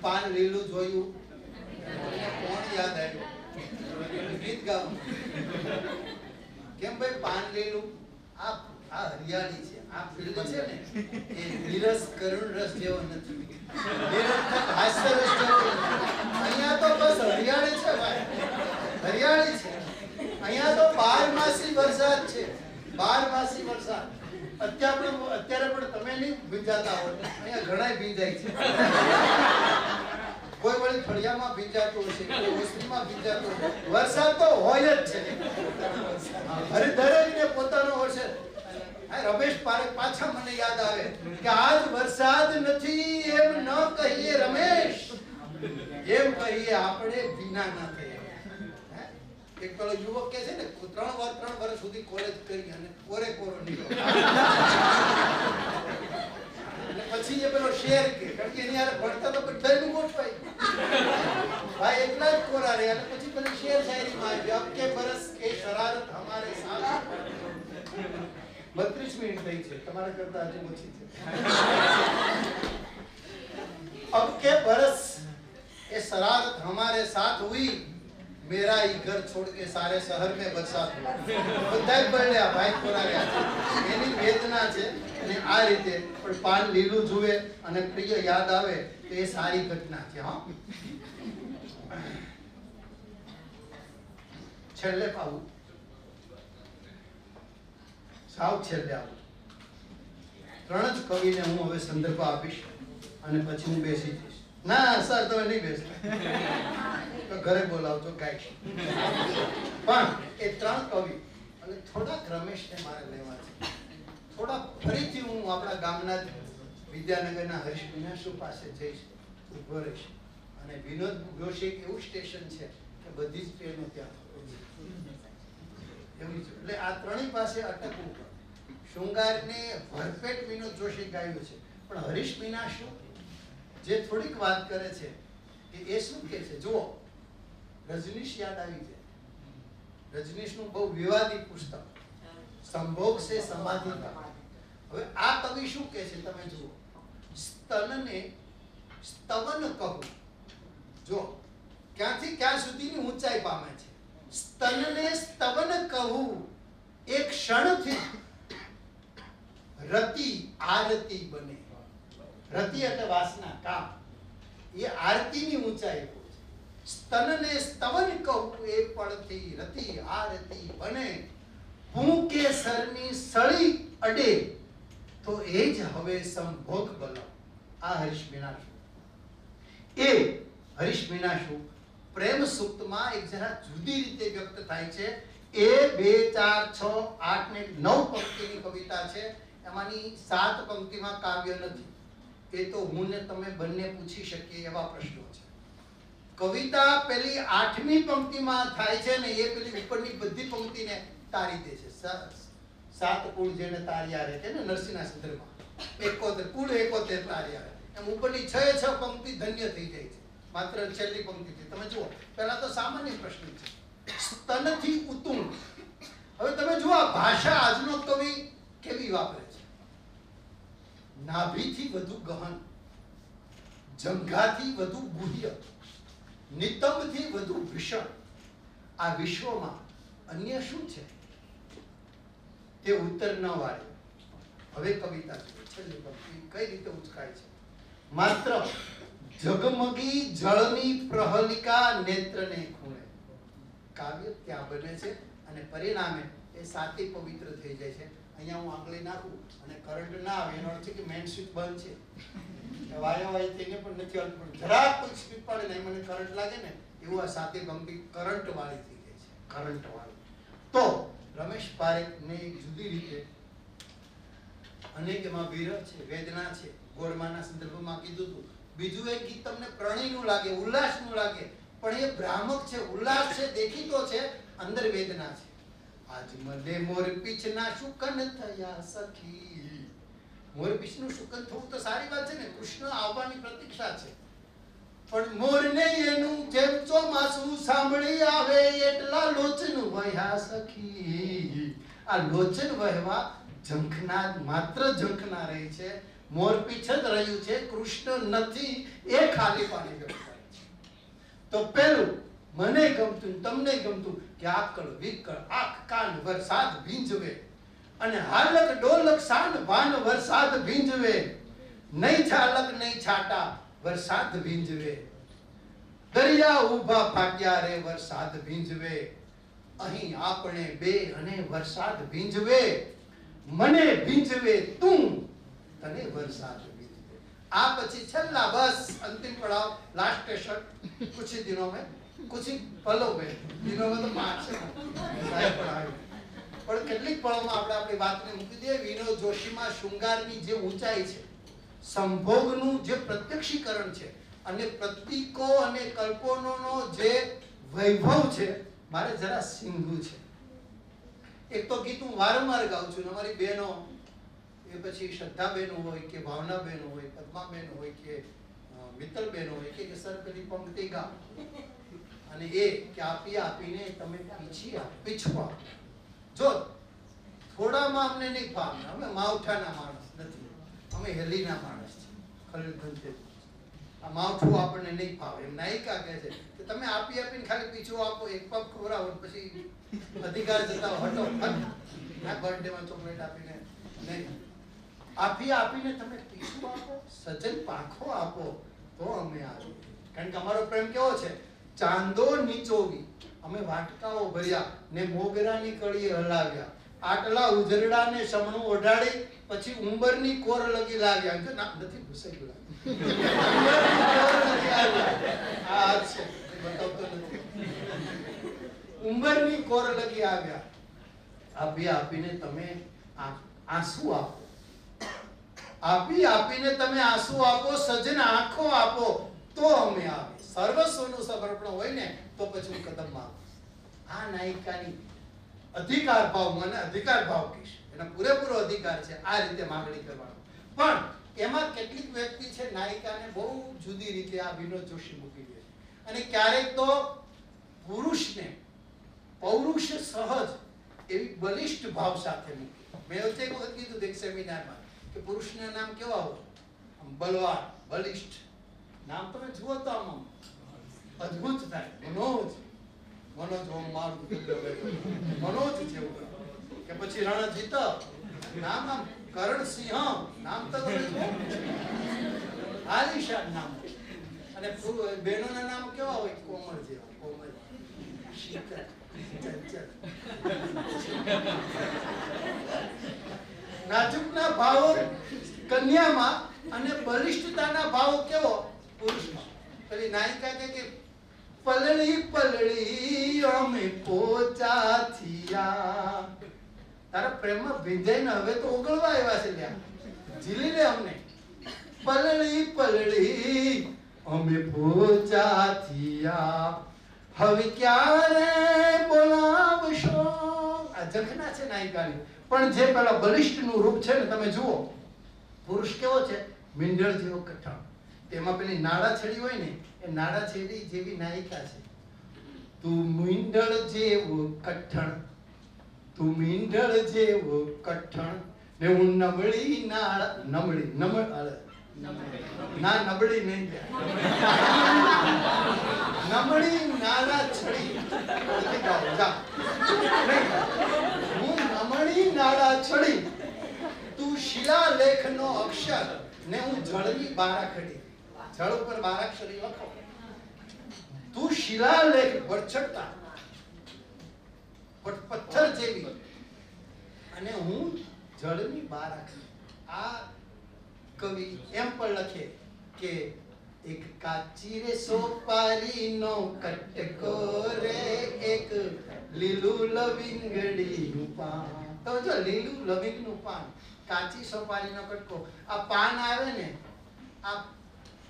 પાન લીલું જોયું, કોણ યાદ આવ્યું? ગીત ગાવું કેમ ભાઈ? પાન લીલું. આ હરિયાળી છે. આ ફિલ્મ છે ને એ નિરસ કરુણ રસ જેવો નથી, નિરર્થક હાસ્ય રસ જેવો નથી. અહીંયા તો બસ હરિયાળી છે ભાઈ, હરિયાળી છે. અહીંયા તો 12 માસી વરસાદ છે, 12 માસી વરસાદ. અત્યારે પણ તમે નહીં ભીંજાતા હોય, અહીંયા ઘણાય ભીંજાય છે. કોઈ વળી ફળિયામાં ભીંજાતું હશે, કોઈ ઓસરીમાં ભીંજાતું હશે. વરસાદ તો હોય જ છે. દરેકને પોતાનો વરસાદ. રમેશ પારેખ પાછા મને યાદ આવે કે આજ વરસાદ નથી એમ ન કહીએ રમેશ, એમ કહીએ આપણે વિના ના થઈએ. એક પેલો યુવક કે છે ને 3 વર્ષ સુધી કોલેજ કરી અને કોરો નીકળ્યો. અને પછી એ પેલો શેર કે કારણ કે એની યાર ભણતા તો બધાયનું ગોઠવાય ભાઈ, એટલા જ કોરા રહ્યા. અને પછી પેલી શેર શાયરીમાં આવી, અબ કે બરસ કે શરારત હમારે સાથ. 32 મિનિટ થઈ છે, તમારા કરતા હજુ ઓછી છે. अब के बरस ये शरारत हमारे साथ हुई, मेरा ही घर छोड़ के सारे शहर में बरसात हुआ. બધાય પડ્યા ભાઈ, કોરા રહ્યા. એની વેદના છે. અને આ રીતે પણ પાન લીલું જુએ અને પ્રિય યાદ આવે તો એ સારી ઘટના છે. હા, છેલ્લે પાવું, સાવ છેલ્લે આવું. 3 જ કવિને હું હવે સંદર્ભ આપીશ અને પછી હું બેસી જઈશ. ના સર તમે નહીં બેસતા, તો ઘરે બોલાવજો, ગાઈશ. પણ એ 3 કવિ અને થોડાક રમેશને મારે લેવા છે. થોડા ફરીથી હું આપણા ગામના જ વિદ્યાનગરના હરીશ મીનાશુ પાસે જઈશ, ઉભો રહીશ. અને વિનોદ જોશી એક એવું સ્ટેશન છે કે બધી જ ટ્રેનો ત્યાં એવું છે. એટલે આ 3 પાસે અટકવું પડે. શૃંગારને ભરપેટ વિનોદ જોશી ગાયું છે, પણ હરીશ મીનાશુ જે થોડીક વાત કરે છે કે એ શું કહે છે જુઓ. રજનીશ યાદ આવી જાય. રજનીશનું બહુ વિવાદી પુસ્તક સંભોગ સે સમાધિ. હવે આ કવિ શું કહે છે તમે જુઓ. સ્તનને સ્તવન કહું. જો ક્યાંથી ક્યાં સુધીની ઊંચાઈ પામે છે. સ્તનને સ્તવન કહું એક ક્ષણથી રતિ આરતી બને. રતિ એટલે વાસના, કામ. એ આરતીની ઊંચાઈ છે. સ્તનને સ્તવન કહું એ પડતી રતિ આરતી બને. હું કેસરની સળી અડે તો એ જ હવે સંભોગ બલ. આ હરીશ મીનાશુ. એ હરીશ મીનાશુ પ્રેમ સૂક્તમાં એક જરા જુદી રીતે વ્યક્ત થાય છે. એ 2, 4, 6, 8 ને 9 પંક્તિની કવિતા છે. એમાંની 7 પંક્તિમાં કાવ્ય નથી. એ તો હું ને તમે બંને પૂછી શકીએ એવા પ્રશ્નો છે. કવિતા પેલી 8મી પંક્તિમાં થાય છે ને એ પેલી ઉપરની બધી પંક્તિને તારી દે છે. 7 કુળ જેને તાર્યા રહે છે ને નરસિંહના સંદર્ભમાં 71 કુળ 71 તાર્યા રહે. એમ ઉપરની 6 પંક્તિ ધન્ય થઈ જાય છે. માત્ર છેલ્લી પંક્તિ. તમે જુઓ, પહેલા તો સામાન્ય પ્રશ્ન છે, સ્તનથી ઉત્તુંગ. હવે તમે જુઓ આ ભાષા આજનો કવિ કેવી વાપરે છે. નાભીથી વધુ ગહન, જંઘાથી વધુ ગુહ્ય, નિતંબથી વધુ ભીષણ. આ વિશ્વમાં અન્ય શું છે તે ઉત્તર ન વાળે. હવે કવિતા છેલ્લી પંક્તિ કઈ રીતે ઉચકાય છે. માત્ર જગમગી જળની પ્રહલિકા નેત્રને ખૂણે. કાવ્ય ત્યાં બને છે અને પરિણામે એ સાતી પવિત્ર થઈ જાય છે. અહીંયા હું આંગળી નાખું અને કરંટ ના આવે એનો અર્થ છે કે મેઇન સ્વિચ બંધ છે. વાય થઈને પણ નથી આવતું, પણ જરાક કોઈ સ્પીડ પડે ને મને કરંટ લાગે ને એવું આ સાતી પંક્તિ કરંટ વાળી થઈ જાય છે. કરંટ વાળી. તો રમેશ પારેખને એક જુદી રીતે અનેક એમાં વિરહ છે, વેદના છે. ગોળમાના સંદર્ભમાં કીધું હતું. બીજું એક ગીત તમને પ્રણયનું લાગે, ઉલ્લાસનું લાગે, પણ એ ભ્રામક છે, ઉલ્લાસ છે, દેખીતો છે, અંદર વેદના છે. આજ મને મોરપીંછના શુકન થયા સખી. મોરપીંછનું શુકન થવું તો સારી વાત છે ને, કૃષ્ણ આવવાની પ્રતીક્ષા છે. પણ મોરને એનું જેમ ચોમાસું સાંભળી આવે એટલા લોચન વહ્યા સખી. આ લોચન વહેવા ઝંખના, માત્ર ઝંખના રહી છે. મોરપીંછ જ રહ્યું છે, કૃષ્ણ નથી. એ ખાલી પાણી વ્યક્ત કરે છે. તો પેલું મને ગમતું તમને ગમતું કે આકળ વિકળ આંખ કાન વરસાદ ભીંજવે, અને હાલક ડોલક સાન ભાન વરસાદ ભીંજવે. નહીં છાલક નહીં છાટા વરસાદ ભીંજવે. દરિયા ઊભા ફાટ્યા રે વરસાદ ભીંજવે. અહીં આપણે બે અને વરસાદ ભીંજવે. મને ભીંજવે તું, તને વરસાદ ભીંજવે. આ પછી છેલ્લા બસ અંતિમ પડાવ, લાસ્ટ સ્ટેશન. कुछ ही दिनों में, कुछ ही पलों में, दिनों में तो 5 સાહેબ પણ આવ્યું. પણ કેટલીક પળોમાં આપણે આપણી વાતને મૂકી દઈએ. વિનોદ જોશીમાં શૃંગારની જે ઊંચાઈ છે, સંભોગનું જે પ્રત્યક્ષીકરણ છે, અને પ્રતીકો અને કલ્પનોનો જે વૈભવ છે, મારે જરા સિંધુ છે. એક તો ગીત હું વારંવાર ગાઉં છું. અમારી બહેનો, એ પછી શ્રદ્ધાબેન હોય કે ભાવનાબેન હોય, પદ્માબેન હોય કે મિત્તલબેન હોય કે સર પેલી પંક્તિ ગા, અને એ કે આપી આપીને તમે પીછવા. જો થોડામાં અમને નહીં પામે. અમે માવઠાના માણસ નથી, અમે હેલીના માણસ છીએ. આ માવઠું આપણને નહીં ફાવે. એમ નાયિકા કહે છે કે તમે આપી આપીને ખાલી પીછું આપો, એક પગ ખવડાવો, પછી અધિકાર જતા હટો ફટ બર્થડેમાં ચોકલેટ આપીને નહીં. આપી આપીને તમે પીછું આપો, સજન પાંખો આપો, તો અમે આવીએ. કારણ કે અમારો પ્રેમ કેવો છે, ચાંદો નીચોવી અમે વાટકાઓ ભર્યા ને મોગરાની કળી હલાવ્યા. આટલા ઉજરડાને સમણું ઓઢાડી પછી ઉંબરની કોર લગી લાવ્યા. જો ના નથી ભૂસાઈ ગયું. ઉંબરની કોર લગી આવ્યા. આપી આપીને તમે આંસુ આપો. આપી આપીને તમે આંસુ આપો, સજન આંખો આપો, તો અમે આવે. સર્વસ્વનું સમર્પણ હોય ને તો પછી હું કદમ માંગુ. આ નાયિકાની અધિકાર ભાવ, મને અધિકાર ભાવ કહીશ, એનો પૂરેપૂરો અધિકાર છે આ રીતે માંગણી કરવાનો. પણ એમાં કેટલીક વ્યક્તિ છે નાયિકાને બહુ જુદી રીતે આ વિનોદ જોશી મૂકી દે છે. અને ક્યારેક તો પુરુષને પૌરુષ સહજ એવી બલિષ્ઠ ભાવ સાથે મૂકી. મેં એક વખત કીધું એક સેમિનારમાં કે પુરુષના નામ કેવા હોય, આમ બલવાન, બલિષ્ઠ. નામ તમે જુઓ તો આમ અદ્ભુત થાય. મનોજ, મનોજ ઓમ મારું મનોજ જેવું, કે પછી રણજીત, નામ આમ કરણસિંહ નામ તો તમે જુઓ. આલિશાન નામ. અને બહેનોના નામ કેવા હોય? કોમળ જેવા. કોમળ, શીતળ, ચંચળ. નાજુકના ભાવો કન્યામાં અને બલિષ્ઠતાના ભાવો કેવો? પુરુષમાં. પેલી નાયિકા કે પલળી પલળી અમે પોચા થયા. તારા પ્રેમમાં ભીંજાઈને હવે તો ઓગળવા આવ્યા છે. ત્યાં ઝીલી લે અમને. પલળી પલળી અમે પોચા થયા, હવે ક્યારે બોલાવશો. આ જખના છે નાયિકાની. પણ જે પેલા બલિષ્ઠનું રૂપ છે ને તમે જુઓ, પુરુષ કેવો છે? મીંડળ જેવો કઠણ. તેમાં પેલી નાડા છેડી હોય ને, એ નાડા છેડી જેવી નાયિકા છે. તું મીંડળ જેવો કઠણ, તું મીંડળ જેવો કઠણ, ને હું નબળી નાડા. નબળી ના નબળી નહીં, નબળી નાડા છડી. હું નમણી નાડા છડી, તું શિલાલેખનો અક્ષર, ને હું જળની બારાખડી. જળ ઉપર બારાક્ષરી લખો. તું શિલાલેખ વરછટતા પથ્થર જેવી, અને હું જળની બારાખડી. આ કવિ એમ પણ લખે કે એક કાચી રે સોપારીનો કટકો રે, એક લીલું લવિંગડીનું પાન. તો જો લીલું લવિંગનું પાન, કાચી સોપારીનો કટકો. આ પાન આવે ને, આ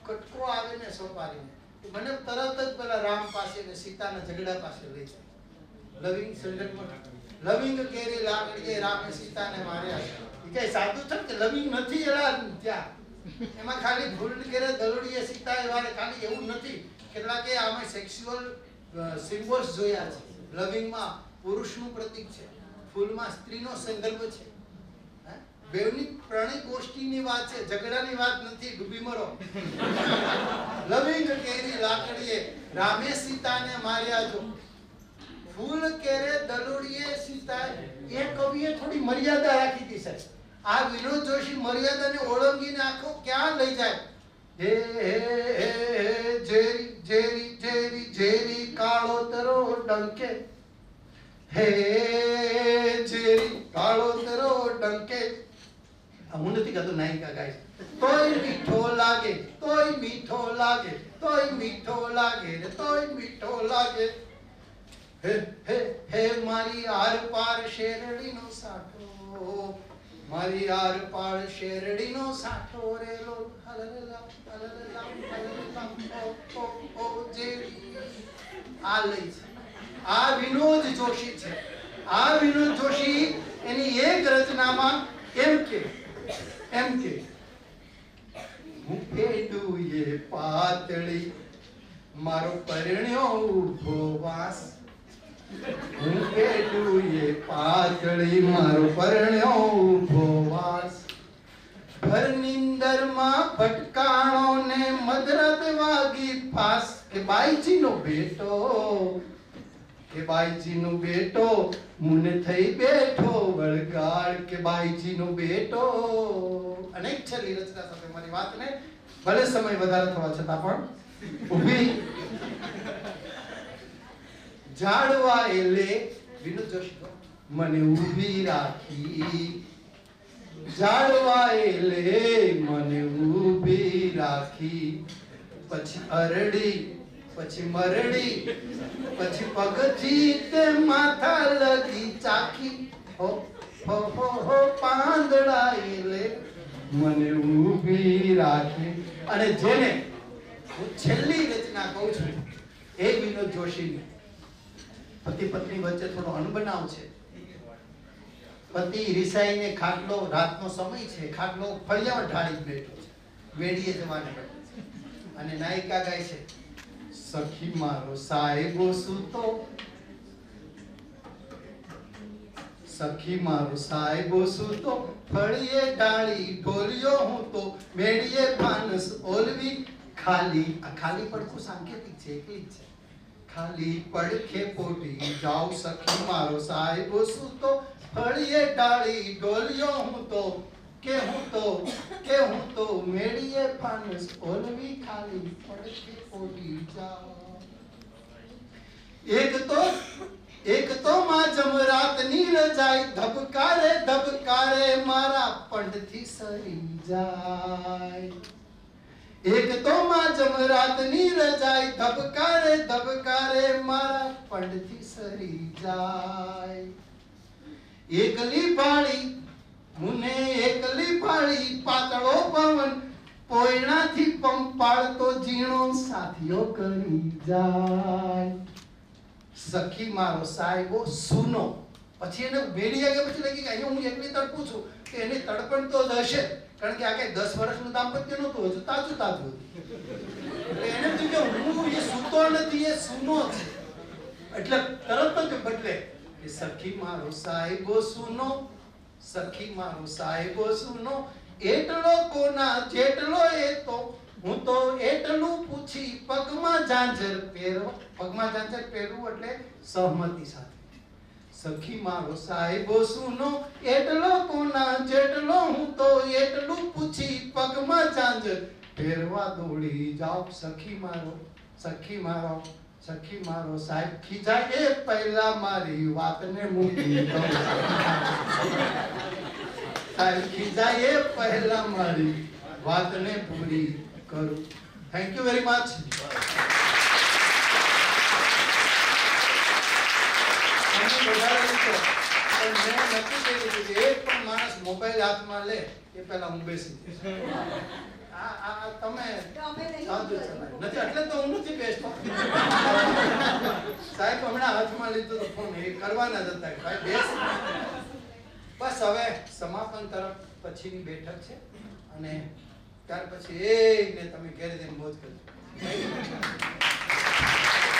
કટકો આવે ને સોપારીનો, મને તરત જ પેલા રામ પાસે ને સીતાના ઝઘડા પાસે લઈ જાય. લવિંગ સંદર્ભમાં લવિંગ કેરી લાકડીએ રામે સીતાને માર્યા. એ કઈ સાદું છે કે લવિંગ નથી એલા ત્યાં. એમાં ખાલી ભૂલ કરે દલોડીએ સીતાએ વારે, ખાલી એવું નથી. કેટલાક કે આમાં સેક્સ્યુઅલ સિમ્બોલ્સ જોયા છે. લવિંગમાં પુરુષનું પ્રતીક છે, ફૂલમાં સ્ત્રીનો સંદર્ભ છે. બેવની પ્રણય ગોષ્ઠીની વાત છે, ઝઘડાની વાત નથી. ડૂબી મરો. લવિંગ કેરી લાકડીએ રામે સીતાને માર્યા. જો ફૂલ કેરે દલોડીએ સીતા. એ કવિએ થોડી મર્યાદા રાખી હતી સાહેબ. આ વિનોદ જોશી મર્યાદાને ઓળંગીને આખો ક્યાં લઈ જાય. હે હે હે જેરી જેરી જેરી જેરી કાળોતરો ડંકે, હે જેરી કાળોતરો ડંકે. હું નથી કહેતો નાયિકા ગાય, તોય મીઠો લાગે, તોય મીઠો લાગે, તોય મીઠો લાગે, તોય મીઠો લાગે. હે હે હે મારી આર પાર શેરડીનો સાઠો, મારી આર પાર શેરડીનો સાઠો રેલો. હલલા હલલા હલલા ઓ ઓ જેરી. આ લઈ છે. આ વિનોદ જોશી છે. આ વિનોદ જોશી એની એક રચનામાં એમ કે હું પેડુએ પાતળી મારો પરણ્યો ઉભો વાસ. હું પેડુએ પાતળી મારો પરણ્યો ઉભો વાસ. ભર નિંદરમાં ભટકાણો ને મધરાત વાગી ફાસ. કે બાઈજીનો બેટો, કે બાઈજીનો બેટો મુને થઈ બેઠો વળગાડ. કે બાઈજીનો બેટો. અનેક છેલ્લી રચના સાથે મારી વાતને ભલે સમય વધારે થવા છતાં પણ ઊભી. ઝાડવા એલે વિનોદ જોશી મને ઊભી રાખી. ઝાડવા એલે મને ઊભી રાખી. પછી અરડી, પછી મરડી, પછી પગથી તે માથા લગી ચાખી. હો હો હો હો પાંદડા એલે મને ઊભી રાખી. અને જેને હું છેલ્લી રચના કહું છું એ વિનોદ જોશીની. પતિ પત્ની વચ્ચે થોડો અનબનાવ છે. પતિ રિસાઈને ખાટલો, રાતનો સમય છે, ખાટલો ફળિયામાં ઢાળી બેઠો છે, વેડીએ જવાને બેઠો. અને નાયિકા ગાય છે, સખી મારો સાહેબો સૂતો, સખી મારો સાહેબો સૂતો, ફળીએ ડાળી ઢોલિયો હું તો, મેળીએ ફાનસ ઓલવી ખાલી. આ ખાલી પડખું સાંકેતિક છે, એકલી જ છે. ખાલી પડખે પોટી જાઉં સખી મારો સાહેબો સૂતો, ફળીએ ડાળી ઢોલિયો હું તો, કે હું તો મેળીએ ફાનસ ઓલવી ખાલી પડખે ઓડી જાઉં. એક તો માં જમરાતની રજાઈ ધબકારે મારા પંડથી સરી જાય. એક તો માં જમરાતની રજાઈ ધબકારે મારા પંડથી સરી જાય. એકલી ભાળી પાતળો પવન પોયણાથી પંપાળતો ઝીણો સાથિયો કરી જાય. સખી મારો સાહેબો સૂનો. પછી એને બેડી આગળ પછી લાગી કે અહીંયા હું એકલી તડપું છું કે એની તડપણ તો જ હશે, કારણ કે આ કઈ 10 વર્ષનું દાંપત્ય નહોતું, હજુ તાજું હતું. એટલે એને થયું કે હું એ સૂતો નથી, એ સૂનો છે. એટલે તરત જ બદલે કે સખી મારો સાહેબો સૂનો, એટલો કોના જેટલો એ તો હું તો એટલું પૂછી પગમાં ઝાંઝર પહેરવું એટલે સહમતી સાથે. સખી મારો સાહેબો સૂનો, એટલો કોના જેટલો હું તો એટલું પૂછી પગમાં ઝાંઝર પહેરવા દોડી જાવ. સખી મારો સાહેબ ખીજાય એ પહેલા મારી વાતને મૂકી દઉં. સાહેબ ખીજાય એ પહેલા મારી વાતને પૂરી કરું. Thank you very much. એક પણ માણસ મોબાઈલ હાથમાં લે એ પહેલા હું બેસી તમે સાધુ ચલાય નથી, એટલે તો હું નથી બેસતો. સાહેબ હમણાં હાથમાં લીધો તો ફોન એ કરવાના જ હતા ભાઈ બેસ. બસ હવે સમાપન તરફ પછીની બેઠક છે અને ત્યાર પછી એ તમે ઘેર જઈને મોજ કરજો.